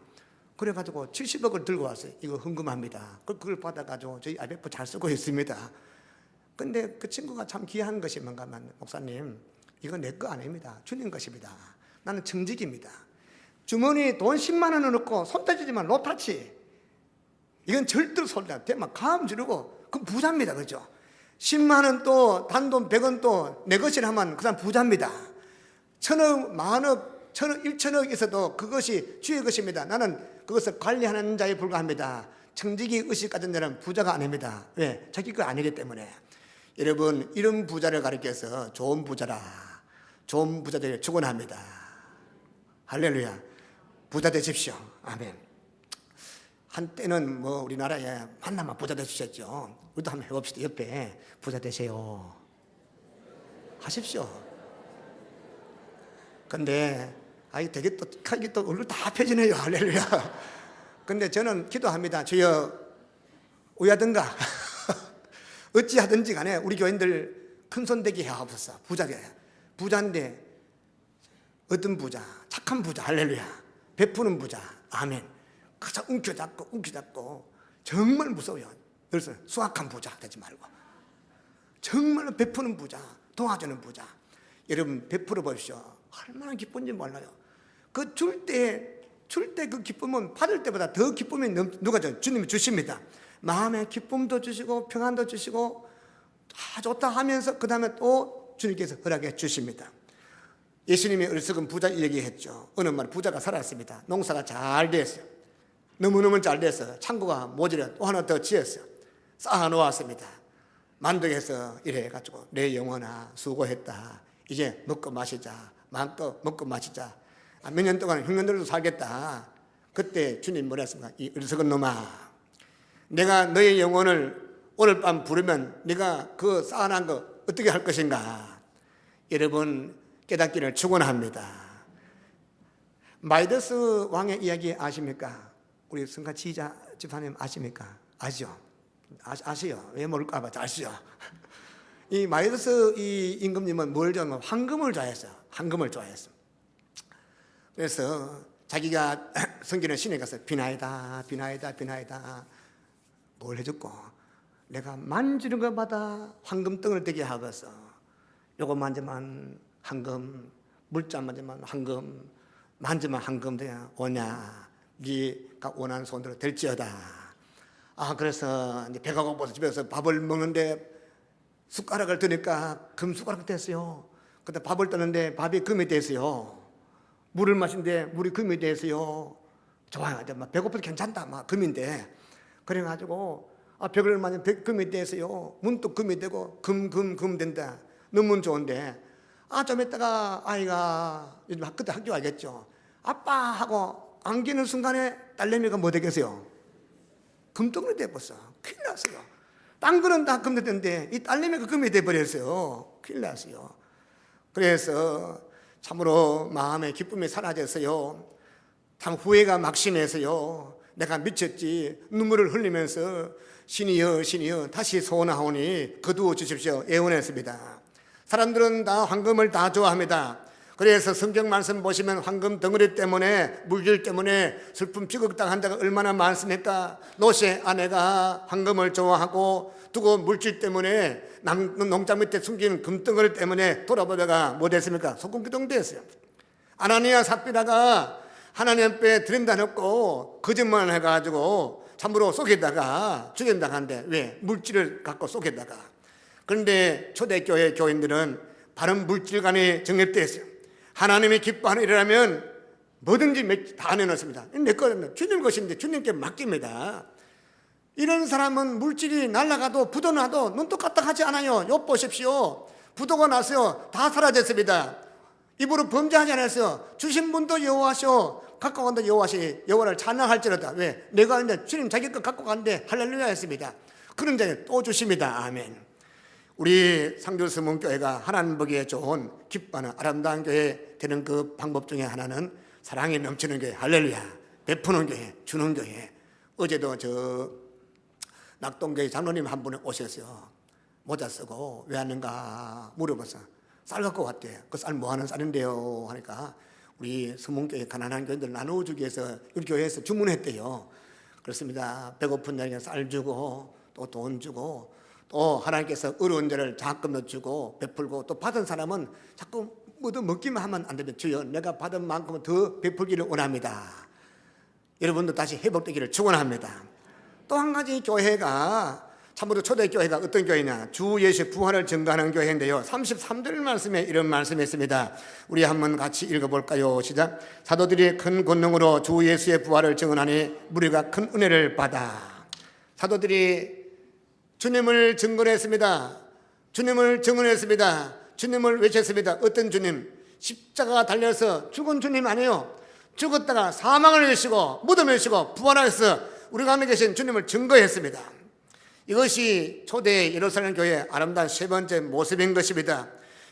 Speaker 1: 그래가지고 70억을 들고 왔어요. 이거 헌금합니다. 그걸 받아가지고 저희 IBF 잘 쓰고 있습니다. 근데 그 친구가 참 귀한 것이 뭔가 하면 목사님 이거 내 거 아닙니다. 주님 것입니다. 나는 정직입니다. 주머니에 돈 10만 원을 넣고 손 떼지만 노타치 이건 절대로 손대 대만 감 지르고 그 부자입니다. 그죠? 10만 원 또 단돈 100원 또 내 것이라 하면 그 사람 부자입니다. 1,000억, 만억, 1,000억, 1,000억 있어도 그것이 주의 것입니다. 나는 그것을 관리하는 자에 불과합니다. 청지기 의식 가진 자는 부자가 아닙니다. 왜? 자기 거 아니기 때문에. 여러분 이런 부자를 가리켜서 좋은 부자라, 좋은 부자들을 축원합니다. 할렐루야. 부자 되십시오. 아멘. 한때는 우리나라에 만나면 부자 되셨죠. 우리도 한번 해봅시다. 옆에 부자 되세요 하십시오. 근데 되게 또 얼굴 다 펴지네요. 할렐루야. 근데 저는 기도합니다. 주여 의하든가 어찌하든지 간에 우리 교인들 큰손 되게 하옵소서. 부자인데 어떤 부자? 착한 부자. 할렐루야. 베푸는 부자. 아멘. 그저 움켜잡고 정말 무서워요. 그래서 수악한 부자 되지 말고 정말로 베푸는 부자, 도와주는 부자. 여러분 베풀어 보십시오. 얼마나 기쁜지 몰라요. 그 줄 때 그 기쁨은 받을 때보다 더 기쁨이 누가 줘? 주님이 주십니다. 마음의 기쁨도 주시고 평안도 주시고 다 좋다 하면서 그 다음에 또 주님께서 허락해 주십니다. 예수님이 어리석은 부자 얘기했죠. 어느 날 부자가 살았습니다. 농사가 잘 됐어요. 너무너무 잘 됐어요. 창고가 모자라 또 하나 더 지었어요. 쌓아놓았습니다. 만족해서 이래가지고 내 영혼아 수고했다. 이제 먹고 마시자. 마음껏 먹고 마시자. 몇 년 동안 흉년들도 살겠다. 그때 주님 뭐라 했습니까? 이 어리석은 놈아, 내가 너의 영혼을 오늘 밤 부르면 네가 그 쌓아놓은 거 어떻게 할 것인가? 여러분 깨닫기를 축원합니다. 마이더스 왕의 이야기 아십니까? 우리 성가 지휘자 집사님 아십니까? 아시죠? 아시요? 왜 모를까 봐 아시죠? 이 마이더스 이 임금님은 뭘 좋아하면 황금을 좋아했어요. 황금을 좋아했어요. 그래서 자기가 섬기는 신에 가서 비나이다 뭘 해줬고, 내가 만지는 것마다 황금덩을 되게 하겠어. 요거 만지면 황금, 물잔 만지면 황금, 만지면 황금 되냐 오냐, 네가 원하는 손으로 될지어다. 그래서 이제 배가 고파서 집에서 밥을 먹는데 숟가락을 드니까 금 숟가락 됐어요. 그때 밥을 떠는데 밥이 금이 됐어요. 물을 마신데 물이 금이 됐어요. 좋아요. 배고파도 괜찮다. 막 금인데. 그래가지고 벽을 만지면 금이 됐어요. 문도 금이 되고 금 된다. 너무 좋은데 좀 있다가 아이가 요즘 그때 학교 가겠죠. 아빠 하고 안기는 순간에 딸내미가 뭐 되겠어요? 금덩어리 돼버렸어. 큰일 났어요. 딴 거는 다 금이 됐는데 이 딸내미가 금이 돼버렸어요. 큰일 났어요. 그래서 참으로 마음의 기쁨이 사라졌어요. 참 후회가 막심해서요. 내가 미쳤지. 눈물을 흘리면서 신이여 다시 소원하오니 거두어 주십시오 애원했습니다. 사람들은 다 황금을 다 좋아합니다. 그래서 성경 말씀 보시면 황금 덩어리 때문에, 물질 때문에 슬픔 비극당한 자가 얼마나 많습니까? 롯의 아내가 황금을 좋아하고 두고 물질 때문에 농장 밑에 숨긴 금덩어리 때문에 돌아보다가 뭐 됐습니까? 소금기둥 됐어요. 아나니아 삽비라가 하나님 앞에 드린다 놓고 거짓말 해가지고 참으로 속에다가 죽인다는데 왜? 물질을 갖고 속에다가. 그런데 초대교회 교인들은 바른 물질관이 정립되어 있어요. 하나님이 기뻐하는 일이라면 뭐든지 다 내놓습니다. 내 거는 주님 것인데 주님께 맡깁니다. 이런 사람은 물질이 날아가도 부도나도 눈도 까딱하지 않아요. 욥 보십시오. 부도가 났어요. 다 사라졌습니다. 입으로 범죄하지 않았어요. 주신 분도 여호와시오. 갖고 간다 여호와시. 여호와를 찬양할지로다. 왜? 내가 이제 주님 자기 것 갖고 간대 할렐루야 했습니다. 그런 자에 또 주십니다. 아멘. 우리 상주서문교회가 하나님 보기에 좋은 기뻐하는 아름다운 교회 되는 그 방법 중에 하나는 사랑이 넘치는 교회, 할렐루야, 베푸는 교회, 주는 교회. 어제도 낙동교회 장로님 한 분이 오셨어요. 모자 쓰고 왜 왔는가 물어봐서 쌀 갖고 왔대요. 그 쌀 뭐 하는 쌀인데요 하니까 우리 서문교회 가난한 교인들 나누어주기 위해서 우리 교회에서 주문했대요. 그렇습니다. 배고픈 자에게 쌀 주고 또 돈 주고 또 하나님께서 어려운 자를 자금 넣어주고 베풀고 또 받은 사람은 자꾸 뭐든 먹기만 하면 안 되면 주여 내가 받은 만큼은 더 베풀기를 원합니다. 여러분도 다시 회복되기를 축원합니다. 또 한 가지 교회가 참으로 초대교회가 어떤 교회냐, 주 예수의 부활을 증거하는 교회인데요. 33절 말씀에 이런 말씀이 있습니다. 우리 한번 같이 읽어볼까요? 시작. 사도들이 큰 권능으로 주 예수의 부활을 증언하니 무리가 큰 은혜를 받아. 사도들이 주님을 증언했습니다. 주님을 증언했습니다. 주님을 외쳤습니다. 어떤 주님? 십자가가 달려서 죽은 주님 아니에요. 죽었다가 사망을 이기시고 무덤을 이기시고 부활하셔서 우리 가운데 계신 주님을 증거했습니다. 이것이 초대 예루살렘 교회의 아름다운 세 번째 모습인 것입니다.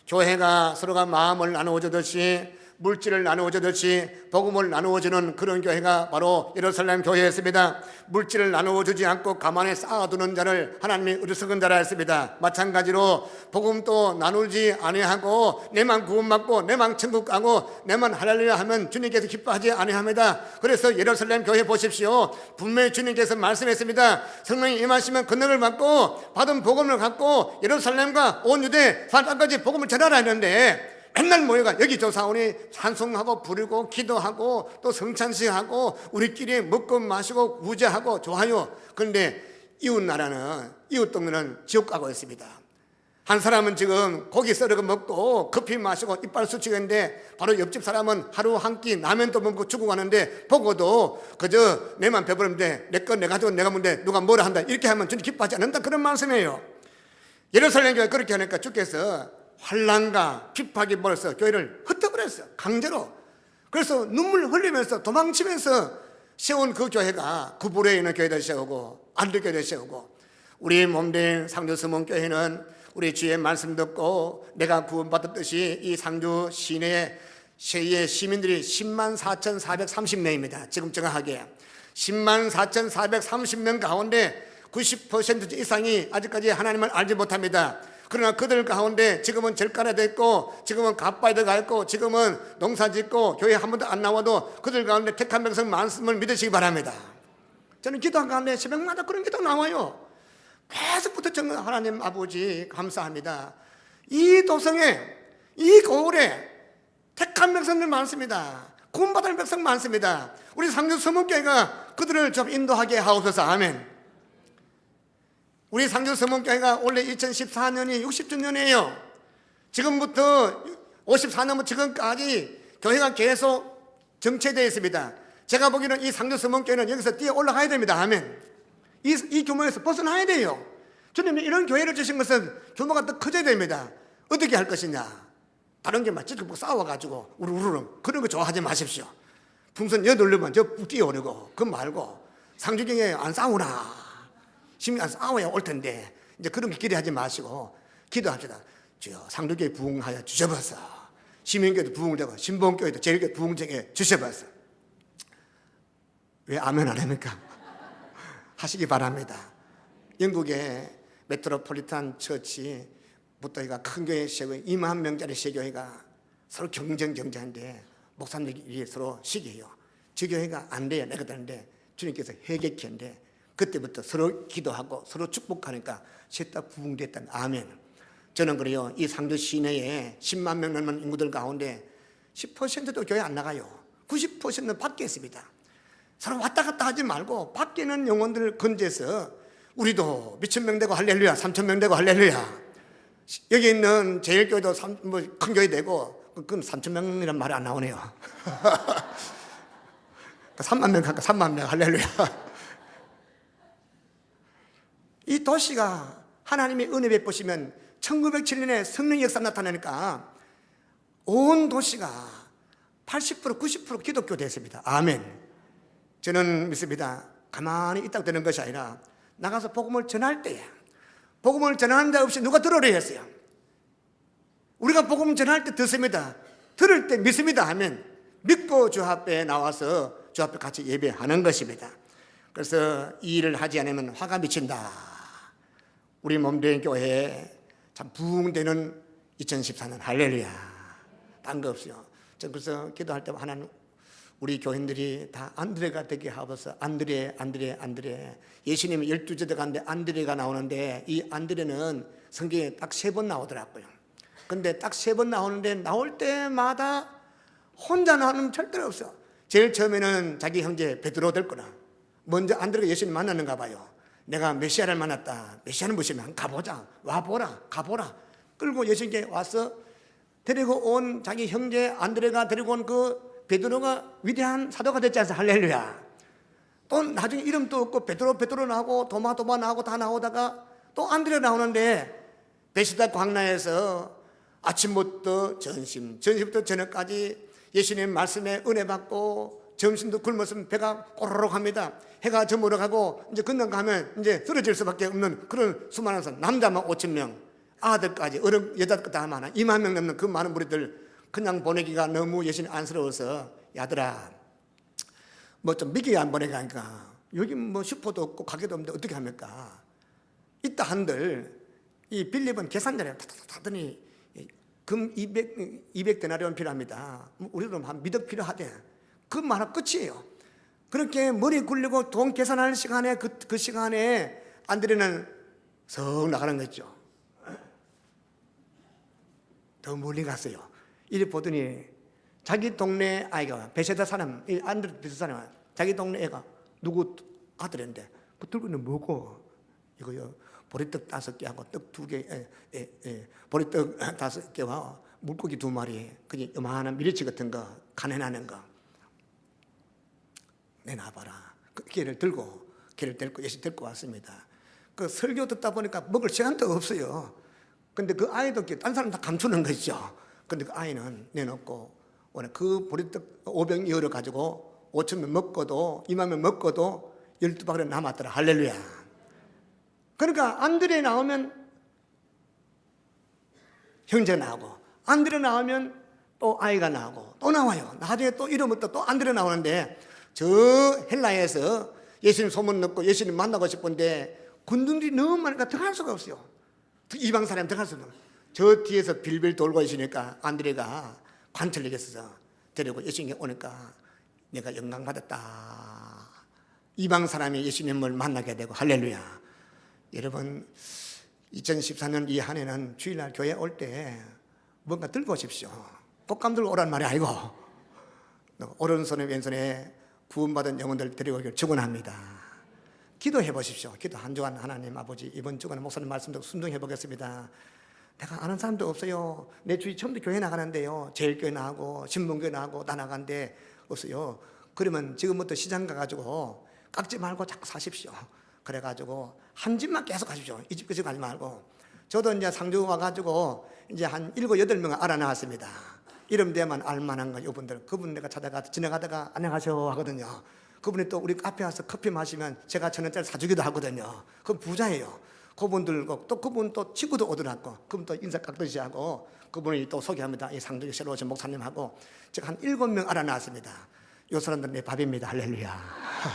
Speaker 1: 교회가 서로가 마음을 나누어주듯이 물질을 나누어주듯이 복음을 나누어주는 그런 교회가 바로 예루살렘 교회였습니다. 물질을 나누어주지 않고 가만히 쌓아두는 자를 하나님이 어리석은 자라 했습니다. 마찬가지로 복음도 나누지 아니하고 내만 구원받고 내만 천국 가고 내만 할렐루야 하면 주님께서 기뻐하지 아니합니다. 그래서 예루살렘 교회 보십시오. 분명히 주님께서 말씀했습니다. 성령이 임하시면 권능을 받고 받은 복음을 갖고 예루살렘과 온 유대 산 땅까지 복음을 전하라 했는데 맨날 모여가 여기 조사원이 찬송하고 부르고 기도하고 또 성찬식하고 우리끼리 먹고 마시고 우재하고 좋아요. 그런데 이웃 나라는 이웃 동네는 지옥 가고 있습니다. 한 사람은 지금 고기 썰어 먹고 커피 마시고 이빨 수치겠는데 바로 옆집 사람은 하루 한 끼 라면도 먹고 죽어가는데 보고도 그저 내만 배부른데 내 거 내가 가지고 내가 먹는데 누가 뭐라 한다 이렇게 하면 저는 기뻐하지 않는다 그런 말씀이에요. 예루살렘 교회 그렇게 하니까 주께서 환난과 핍박이 벌써 교회를 흩어버렸어요. 강제로. 그래서 눈물 흘리면서 도망치면서 세운 그 교회가 구부레에 있는 교회도 세우고 안드교회도 세우고 우리 몸된 상주서문교회는 우리 주의 말씀 듣고 내가 구원받았듯이 이 상주 시내의 시민들이 104,430명입니다. 지금 정확하게 104,430명 가운데 90% 이상이 아직까지 하나님을 알지 못합니다. 그러나 그들 가운데 지금은 절간에 됐고 지금은 갓바에 들어가 있고 지금은 농사 짓고 교회 한 번도 안 나와도 그들 가운데 택한 백성 말씀을 믿으시기 바랍니다. 저는 기도한 가운데 새벽마다 그런 기도 나와요. 계속부터 정말 하나님 아버지 감사합니다. 이 도성에 이 거울에 택한 백성들 많습니다. 구원받은 백성 많습니다. 우리 상주 서문교회가 그들을 좀 인도하게 하옵소서. 아멘. 우리 상주 서문교회가 원래 2014년이 60주년이에요. 지금부터 54년부터 지금까지 교회가 계속 정체되어 있습니다. 제가 보기에는 이 상주 서문교회는 여기서 뛰어 올라가야 됩니다. 아멘. 이 규모에서 벗어나야 돼요. 주님이 이런 교회를 주신 것은 규모가 더 커져야 됩니다. 어떻게 할 것이냐? 다른 게 막 찌르고 싸워가지고 우르르 그런 거 좋아하지 마십시오. 풍선 여덟르면 저 뛰어오르고 그거 말고 상주경에 안 싸우나? 심히 안 싸워야 올 텐데 이제 그런 거 기대하지 마시고 기도합시다. 주여 상주교회 부흥하여 주셔버서 시민교회도 부흥되고 신봉교회도 제일교회 부흥되게 주셔버서. 왜 아멘 안 합니까? 하시기 바랍니다. 영국의 메트로폴리탄 처치부터 큰 교회 세교회 2만 명짜리 세교회가 서로 경쟁하는데 목사님들이 서로 시기해요. 저 교회가 안 돼요. 내가 되는데 주님께서 해결케 하는데 그때부터 서로 기도하고 서로 축복하니까 셋 다 부흥됐다. 아멘. 저는 그래요. 이 상주 시내에 10만 명 넘는 인구들 가운데 10%도 교회 안 나가요. 90%는 밖에 있습니다. 서로 왔다 갔다 하지 말고 밖에 있는 영혼들을 건져서 우리도 미천 명 되고 할렐루야, 3천 명 되고 할렐루야. 여기 있는 제일교회도 큰 교회 되고 그건 3천 명이란 말이 안 나오네요. 3만 명 갈까 3만 명 할렐루야. 이 도시가 하나님의 은혜 베푸시면 1907년에 성령 역사 나타나니까 온 도시가 80% 90% 기독교 됐습니다. 아멘. 저는 믿습니다. 가만히 있다고 되는 것이 아니라 나가서 복음을 전할 때에 복음을 전하는 자 없이 누가 들으려 했어요. 우리가 복음 전할 때 듣습니다. 들을 때 믿습니다 하면 믿고 주 앞에 나와서 주 앞에 같이 예배하는 것입니다. 그래서 이 일을 하지 않으면 화가 미친다. 우리 몸된 교회에 참 부흥되는 2014년 할렐루야. 딴 거 없어요. 저 그래서 기도할 때 하나님 우리 교인들이 다 안드레가 되게 하옵소서. 안드레. 예수님이 12제자 가운데 안드레가 나오는데 이 안드레는 성경에 딱 3번 나오더라고요. 근데 딱 3번 나오는데 나올 때마다 혼자 나오는 절대로 없어. 제일 처음에는 자기 형제 베드로 될 거라. 먼저 안드레가 예수님 만났는가 봐요. 내가 메시아를 만났다. 메시아는 무엇이면 가보자. 와보라. 가보라. 끌고 예수님께 와서 데리고 온 자기 형제 안드레가 데리고 온 그 베드로가 위대한 사도가 됐지 않습니까? 할렐루야. 또 나중에 이름도 없고 베드로 나오고 도마 나오고 다 나오다가 또 안드레 나오는데 베시다 광야에서 아침부터 점심부터 저녁까지 예수님 말씀에 은혜 받고 점심도 굶었으면 배가 꼬르륵 합니다. 해가 저물어 가고 이제 건너 가면 이제 쓰러질 수밖에 없는 그런 수많은 사람, 남자만 5,000명, 아들까지 어른 여자까지 다 많아 2만 명 넘는 그 많은 무리들 그냥 보내기가 너무 예수님 안쓰러워서 야들아 뭐 좀 미끼 안 보내가니까 여기 뭐 슈퍼도 없고 가게도 없는데 어떻게 합니까? 이따 한들 이 빌립은 계산자를 하더니 금 200데나리온 필요합니다. 우리도 한 미덕 필요하대. 그 말은 끝이에요. 그렇게 머리 굴리고 돈 계산하는 시간에 그 시간에 안드레는 석 나가는 거죠. 더 멀리 갔어요. 이리 보더니 자기 동네 아이가 베세다 사람, 이 안드레 베세다 사람, 자기 동네 애가 누구 아들인데 그 들고 있는 뭐고 이거요 보리떡 5개하고 떡 2개, 보리떡 5개와 물고기 2마리, 그게 요만한 미리치 같은 거, 간해나는 거 내놔봐라. 그 개를 데리고 예수 데리고 왔습니다. 그 설교 듣다 보니까 먹을 시간도 없어요. 근데 그 아이도 딴 사람 다 감추는 것이죠. 근데 그 아이는 내놓고 오늘 그 보리떡 5병 열어 가지고 5,000명 먹고도 2만 명 먹고도 12바구니 남았더라. 할렐루야. 그러니까 안드레 나오면 형제 나오고, 안드레 나오면 또 아이가 나오고 또 나와요. 나중에 또 이름부터 또 안드레 나오는데, 저 헬라에서 예수님 소문 듣고 예수님 만나고 싶은데 군중들이 너무 많으니까 들어갈 수가 없어요. 이방 사람 들어갈 수가 없어요. 저 뒤에서 빌빌 돌고 있으니까 안드레가 관철력에 있어서 데리고 예수님께 오니까 내가 영광 받았다. 이방 사람이 예수님을 만나게 되고, 할렐루야. 여러분 2014년 이 한 해는 주일날 교회 올 때 뭔가 들고 오십시오. 꽃감 들고 오란 말이 아니고 오른손에 왼손에 구원받은 영혼들 데리고 오기를 축원합니다. 기도해 보십시오. 기도 한 주간 하나님 아버지, 이번 주간에 목사님 말씀 듣고 순종해 보겠습니다. 내가 아는 사람도 없어요. 내 주위 처음부터 교회 나가는데요, 제일교회 나가고 신문교회 나가고 다 나가는데 없어요. 그러면 지금부터 시장 가가지고 깎지 말고 자꾸 사십시오. 그래가지고 한 집만 계속 가십시오. 이 집 그 집 가지 말고. 저도 이제 상주 와가지고 이제 한 7, 8명 알아놨습니다. 이름 대만 알만한 거, 이분들. 그분 내가 지나가다가 안녕하세요 하거든요. 그분이 또 우리 카페 와서 커피 마시면 제가 1,000원짜리 사주기도 하거든요. 그분 부자예요. 그분들, 또 그분 또 친구도 오더라고. 그분 또 인사 깍듯이 하고, 그분이 또 소개합니다. 이 상주에 새로 오신 목사님하고. 제가 한 7명 알아놨습니다. 요 사람들 내 밥입니다. 할렐루야.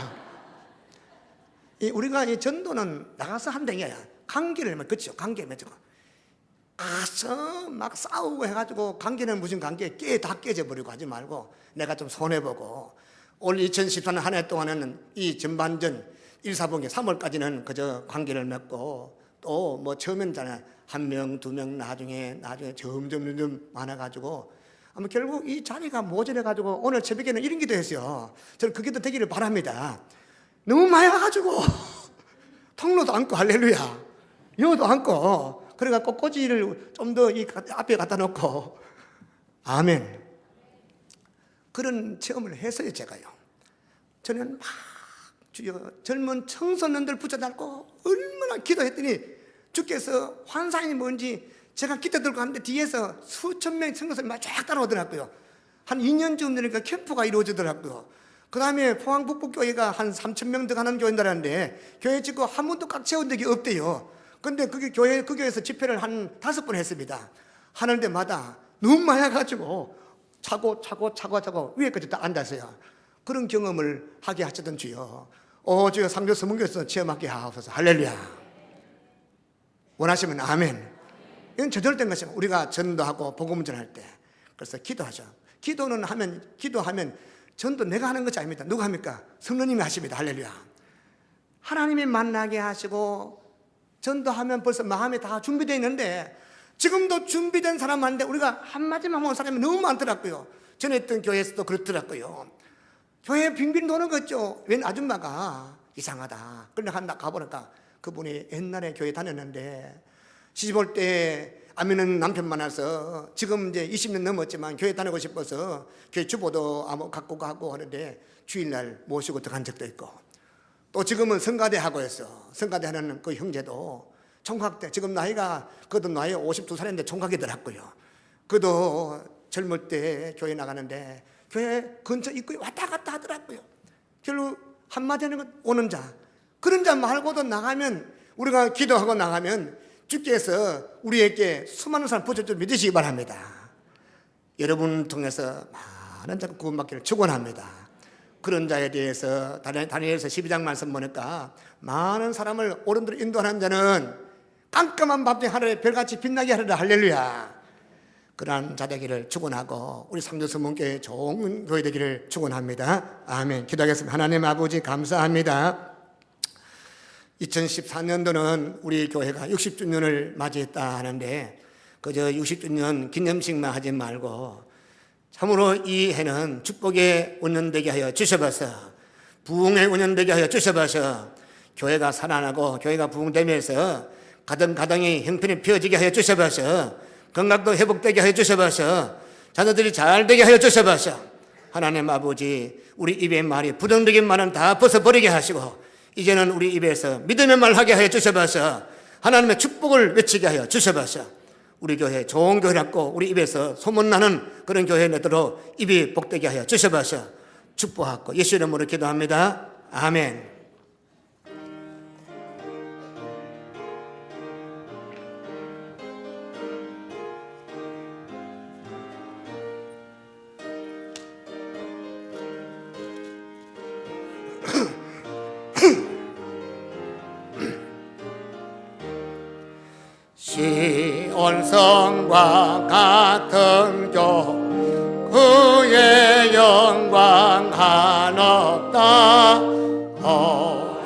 Speaker 1: 우리가 이 전도는 나가서 한다 이거야. 관계를 그렇죠. 관계 맺고 가서 막 싸우고 해가지고, 관계는 무슨 관계, 다 깨져버리고 하지 말고 내가 좀 손해보고, 올 2014년 한 해 동안에는 이 전반전 1, 4분기 3월까지는 그저 관계를 맺고, 또 뭐 처음에는 1명, 2명 나중에 점점 많아가지고, 아마 결국 이 자리가 모자라가지고 오늘 새벽에는 이런 기도 했어요. 저는 그 기도 되기를 바랍니다. 너무 많이 와가지고 통로도 앉고, 할렐루야, 여도 앉고, 그래갖고 꼬지를 좀 더 이 앞에 갖다 놓고, 아멘. 그런 체험을 했어요. 제가요. 저는 막 주여 젊은 청소년들 붙여달고 얼마나 기도했더니 주께서 환상이 뭔지, 제가 기도 들고 가는데 뒤에서 수천 명의 청소년이 막 쫙 따라오더라고요. 한 2년쯤 되니까 캠프가 이루어지더라고요. 그 다음에 포항북부교회가 한 3,000명 더 가는 교회인 줄 알았는데 교회 짓고 한 번도 꽉 채운 적이 없대요. 근데 그 교회에서 집회를 한 5번 했습니다. 하는 데마다 너무 많아가지고 차고 위에까지 다 앉았어요. 그런 경험을 하게 하시던 주여, 주여 상주 서문교에서 체험하게 하옵소서. 할렐루야. 원하시면 아멘. 이건 저절된 것입니다. 우리가 전도하고 복음 전할 때. 그래서 기도하죠. 기도하면 전도 내가 하는 것이 아닙니다. 누가 합니까? 성령님이 하십니다. 할렐루야. 하나님이 만나게 하시고 전도하면 벌써 마음이 다 준비되어 있는데, 지금도 준비된 사람 많은데 우리가 한마디만 하면 사람이 너무 많더라고요. 전에 있던 교회에서도 그렇더라고요. 교회 빙빙 도는 거죠. 웬 아줌마가 이상하다. 그런데 한다 가보니까 그분이 옛날에 교회 다녔는데 시집 올 때 아미는 남편 만나서 지금 이제 20년 넘었지만 교회 다니고 싶어서 교회 주보도 갖고 가고 하는데 주일날 모시고 들어간 적도 있고, 또 지금은 성가대 하고 있어. 성가대 하는 그 형제도 총각 때, 지금 그도 나이 52살인데 총각이더라고요. 그도 젊을 때 교회 나가는데 교회 근처 입구에 왔다 갔다 하더라고요. 결국 한마디 하는 건 오는 자. 그런 자 말고도 나가면, 우리가 기도하고 나가면 주께서 우리에게 수많은 사람 붙여줄 믿으시기 바랍니다. 여러분을 통해서 많은 자가 구원받기를 축원합니다. 그런 자에 대해서 다니엘서 12장 말씀 보니까 많은 사람을 옳은 대로 인도하는 자는 깜깜한 밤중에 하늘에 별같이 빛나게 하리라. 할렐루야. 그러한 자 되기를 축원하고 우리 상주서문교회 좋은 교회 되기를 축원합니다. 아멘. 기도하겠습니다. 하나님 아버지 감사합니다. 2014년도는 우리 교회가 60주년을 맞이했다 하는데, 그저 60주년 기념식만 하지 말고 참으로 이 해는 축복의 운년되게 하여 주셔봐서, 부흥의 운년되게 하여 주셔봐서, 교회가 살아나고 교회가 부흥되면서 가정이 형편이 펴지게 하여 주셔봐서, 건강도 회복되게 하여 주셔봐서, 자녀들이 잘 되게 하여 주셔봐서, 하나님 아버지 우리 입의 말이 부정적인 말은 다 벗어버리게 하시고 이제는 우리 입에서 믿음의 말 하게 하여 주셔봐서, 하나님의 축복을 외치게 하여 주셔봐서, 우리 교회 좋은 교회라고 우리 입에서 소문나는 그런 교회 내도록 입이 복되게 하여 주셔봐서 축복하고 예수 이름으로 기도합니다. 아멘. 시온성과 같은 교 그의 영광 한없다.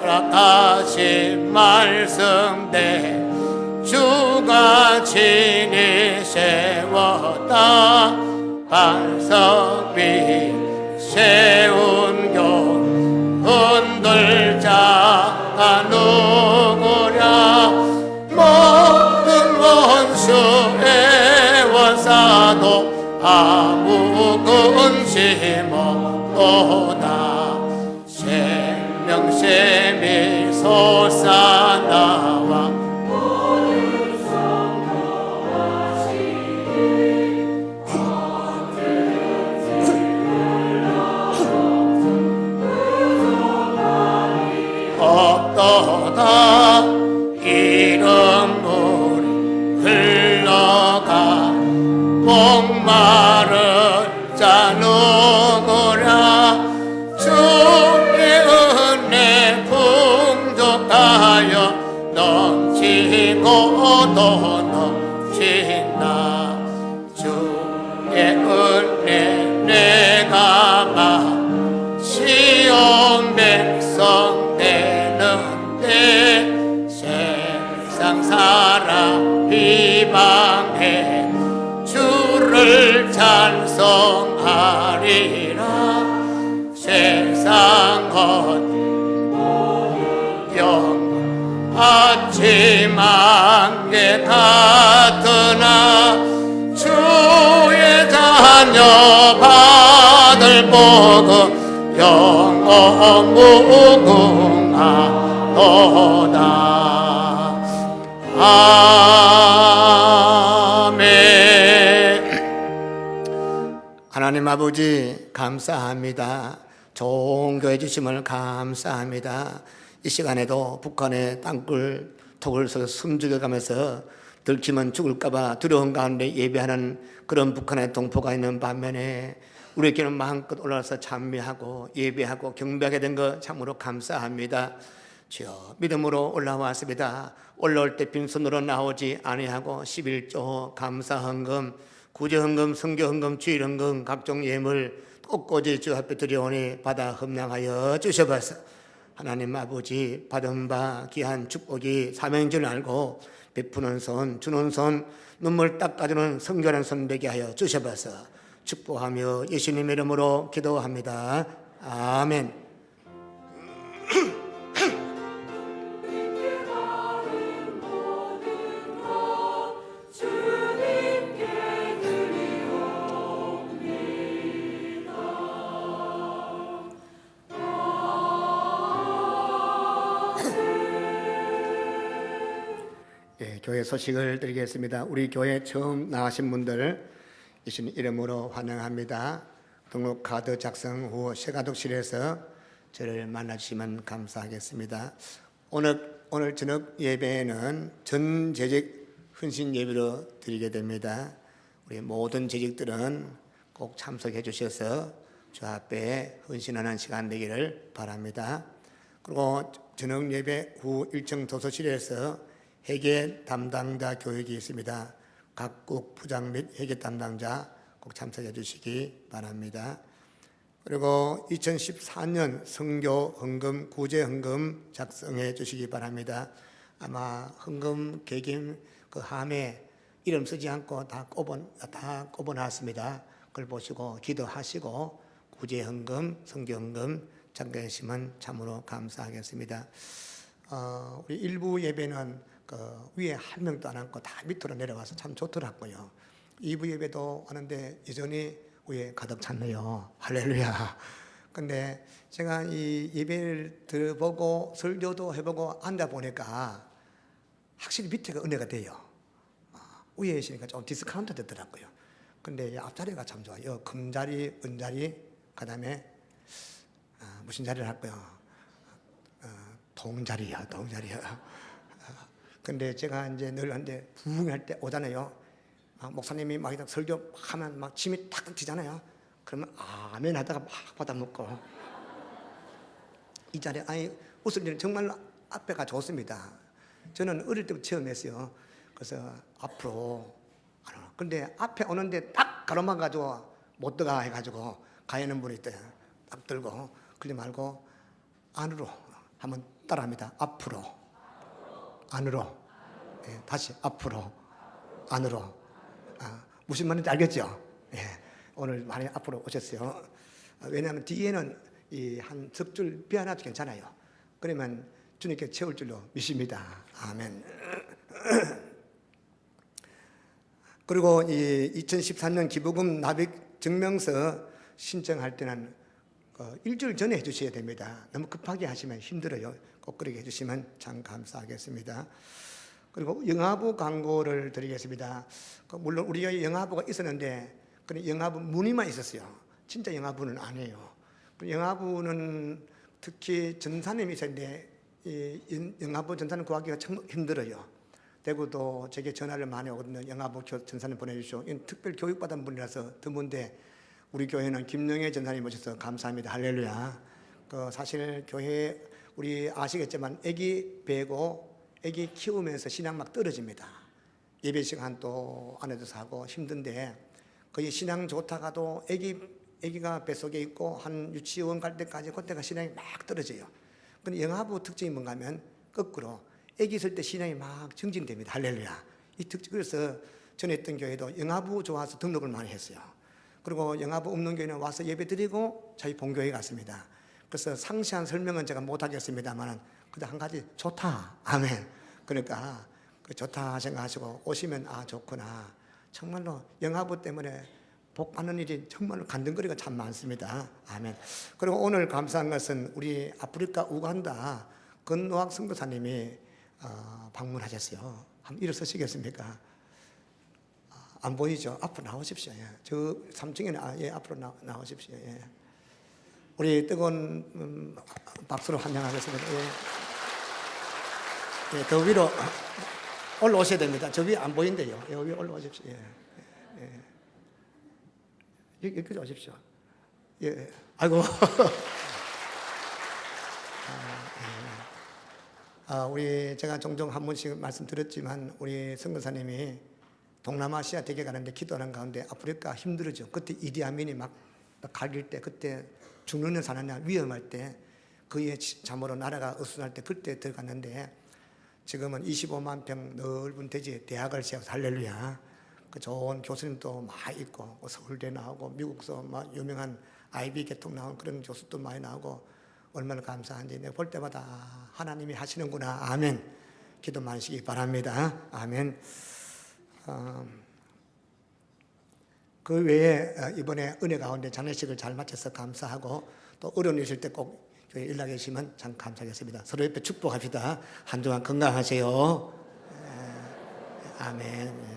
Speaker 1: 허락하신 말씀대 주가 친히 세웠다. 반석 위 세운 교 흔들 자가 누구랴. 모든 원수의 원사도 아무 근심 없도다. 생명샘이 솟아나와 모든 성도하시니 없도다. 이름 물이 흘러가 목마른 자 누구랴. 주의 은혜 풍족하여 넘치고 또 넘친다. 주의 은혜 내가 막 시온 백성 되는데 세상 사람 비방해 주를 찬송하리라. 세상 영 아침 안개 같으나 주의 자녀 받을 복은 영원 무궁하도다. 아멘. 하나님 아버지 감사합니다. 좋은 교회 주심을 감사합니다. 이 시간에도 북한의 땅굴 톡을 서서 숨죽여가면서 들키면 죽을까봐 두려운 가운데 예배하는 그런 북한의 동포가 있는 반면에 우리에게는 마음껏 올라와서 찬미하고 예배하고 경배하게 된 것 참으로 감사합니다. 주여 믿음으로 올라왔습니다. 올라올 때 빈손으로 나오지 아니하고 11조 감사헌금, 구제헌금, 성교헌금, 주일헌금, 각종 예물 꽃꽂이 주 앞에 드려오니 받아 흠량하여 주셔봐서 하나님 아버지 받은 바 귀한 축복이 사명인 줄 알고 베푸는 손, 주는 손, 눈물 닦아주는 성결한 손 되게 하여 주셔봐서 축복하며 예수님의 이름으로 기도합니다. 아멘. 교회 소식을 드리겠습니다. 우리 교회 처음 나가신 분들 예수님 이름으로 환영합니다. 등록 카드 작성 후 세가독실에서 저를 만나주시면 감사하겠습니다. 오늘 저녁 예배에는 전 재직 헌신 예배로 드리게 됩니다. 우리 모든 재직들은 꼭 참석해 주셔서 주 앞에 헌신하는 시간 되기를 바랍니다. 그리고 저녁 예배 후 1층 도서실에서 회계 담당자 교육이 있습니다. 각국 부장 및 회계 담당자 꼭 참석해 주시기 바랍니다. 그리고 2014년 선교 헌금, 구제 헌금 작성해 주시기 바랍니다. 아마 헌금 개김 그 함에 이름 쓰지 않고 다 꼽아놨습니다. 그걸 보시고 기도하시고 구제헌금, 성경헌금 참여하시면 참으로 감사하겠습니다. 우리 일부 예배는 위에 한 명도 안 앉고 다 밑으로 내려와서 참 좋더라고요. 2부 예배도 하는데 여전히 위에 가득 찼네요. 할렐루야. 근데 제가 이 예배를 들어보고 설교도 해보고 앉아보니까 확실히 밑에가 은혜가 돼요. 위에 있으니까 좀 디스카운트 되더라고요. 근데 앞자리가 참 좋아요. 금자리, 은자리, 그 다음에 무슨 자리를 할까요? 동자리요. 근데 제가 이제 늘 한데 부흥할 때 오잖아요. 목사님이 막 설교하면 막 침이 탁 튀잖아요. 그러면 아멘 하다가 막 받아먹고 이 자리에 웃을 일은 정말 앞에가 좋습니다. 저는 어릴 때부터 처음 했어요. 그래서 앞으로 근데 앞에 오는데 딱 가로막아가지고 못 들어가 해가지고 가야하는 분이 있대요. 딱 들고 그러지 말고 안으로 한번 따라합니다. 앞으로 안으로. 예, 다시 앞으로 안으로. 무슨 말인지 알겠죠? 예, 오늘 많이 앞으로 오셨어요. 왜냐하면 뒤에는 이 한 석 줄 비워놔도 괜찮아요. 그러면 주님께 채울 줄로 믿습니다. 아멘. 그리고 이 2013년 기부금 납입 증명서 신청할 때는 일주일 전에 해주셔야 됩니다. 너무 급하게 하시면 힘들어요. 꼭 그렇게 해주시면 참 감사하겠습니다. 그리고 영화부 광고를 드리겠습니다. 물론 우리가 영화부가 있었는데 그런 영화부 문의만 있었어요. 진짜 영화부는 아니에요. 영화부는 특히 전사님이 있었는데 이 영화부 전사님 구하기가 참 힘들어요. 대구도 제게 전화를 많이 오거든요. 영화부 전사님 보내주시오. 이건 특별 교육받은 분이라서 드문데 우리 교회는 김영애 전사님 모셔서 감사합니다. 할렐루야. 사실 교회 우리 아시겠지만 아기 배고 아기 키우면서 신앙 막 떨어집니다. 예배 시간 또 안에서 하고 힘든데 거의 신앙 좋다가도 아기가 뱃속에 있고 한 유치원 갈 때까지 그때가 신앙이 막 떨어져요. 근데 영화부 특징이 뭔가 하면 거꾸로 아기 있을 때 신앙이 막 증진됩니다. 할렐루야. 그래서 전에 했던 교회도 영화부 좋아서 등록을 많이 했어요. 그리고 영화부 없는 교회는 와서 예배 드리고 저희 본교회 갔습니다. 그래서 상세한 설명은 제가 못하겠습니다만 그래도 한 가지 좋다. 아멘. 그러니까 좋다 생각하시고 오시면 좋구나. 정말로 영화부 때문에 복 받는 일이 정말로 간증거리가 참 많습니다. 아멘. 그리고 오늘 감사한 것은 우리 아프리카 우간다 건노학 선교사님이 방문하셨어요. 한번 일어서시겠습니까? 안 보이죠? 앞으로 나오십시오. 예. 저 3층에 예, 앞으로 나오십시오. 예. 우리 뜨거운 박수로 환영하겠습니다. 예. 예, 더 위로 올라오셔야 됩니다. 저 위에 안 보인대요. 여기 올라오십시오. 예. 예. 여기까지 오십시오. 예. 아이고. 우리 제가 종종 한 번씩 말씀드렸지만 우리 선교사님이 동남아시아 대개 가는데 기도하는 가운데 아프리카 힘들어져. 그때 이디아민이 막 갈길 때 그때 죽느냐 사느냐 위험할 때 그의 참으로 나라가 어수선할 때 그때 들어갔는데 지금은 25만 평 넓은 대지에 대학을 세워서 할렐루야. 그 좋은 교수님도 많이 있고 서울대 나오고 미국서 막 유명한 IB 계통 나온 그런 교수도 많이 나오고 얼마나 감사한지 내가 볼 때마다 하나님이 하시는구나. 아멘. 기도 많이 하시기 바랍니다. 아멘. 그 외에 이번에 은혜 가운데 장례식을 잘 마쳐서 감사하고 또 어려운 일 있을 때 꼭 교회 연락해 주시면 참 감사하겠습니다. 서로 옆에 축복합시다. 한 주간 건강하세요. 아멘.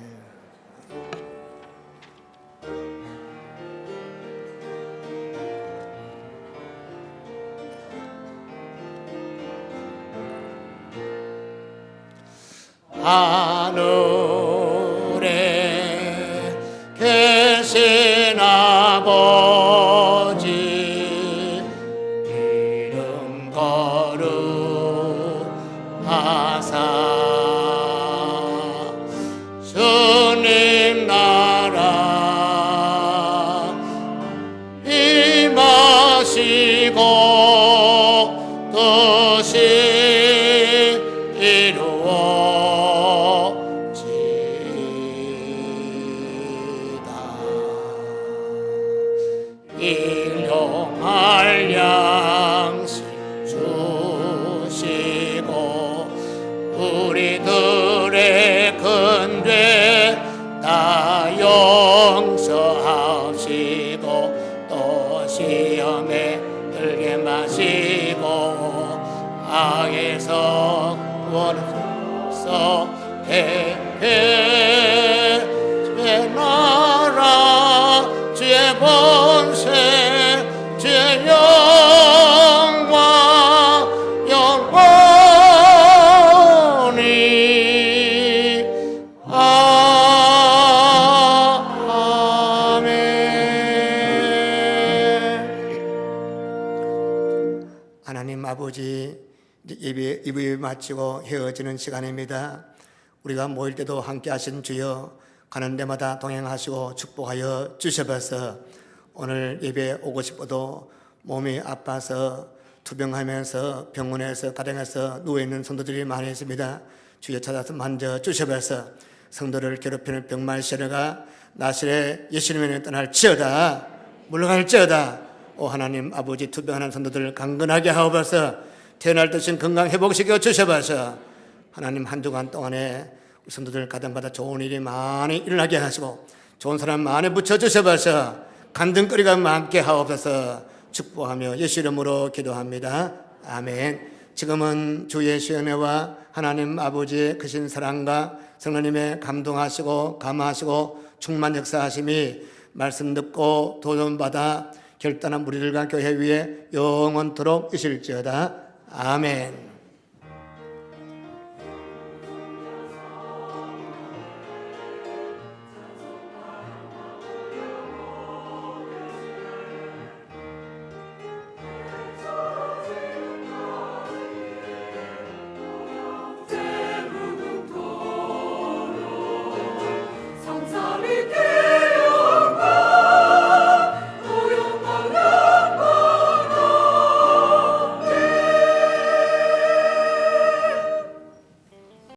Speaker 1: 하늘에 계신 아버지 이름 거룩하사 주님 나라 임하시고 뜻이 이루어 하시고 악에서 구원하소서. 주의 나라 주의 권세 주의 영광 영원히 아멘. 하나님 아버지, 예배 마치고 헤어지는 시간입니다. 우리가 모일 때도 함께 하신 주여, 가는 데마다 동행하시고 축복하여 주셔서 오늘 예배에 오고 싶어도 몸이 아파서 투병하면서 병원에서 가정에서 누워있는 성도들이 많이 있습니다. 주여 찾아서 만져주셔서 성도를 괴롭히는 병말시려가 나실에 예수님을 떠날지어다 물러갈지어다. 오 하나님 아버지, 투병하는 성도들을 강건하게 하옵소서. 태어날 듯이 건강 회복시켜 주셔서 하나님 한 주간 동안에 성도들 가정마다 좋은 일이 많이 일어나게 하시고 좋은 사람 많이 붙여주셔서 간등거리가 많게 하옵소서. 축복하며 예수 이름으로 기도합니다. 아멘. 지금은 주 예수의 은혜와 하나님 아버지의 크신 사랑과 성령님의 감동하시고 감화하시고 충만 역사하심이 말씀 듣고 도전받아 결단한 무리들과 교회 위에 영원토록 있을지어다. 아멘.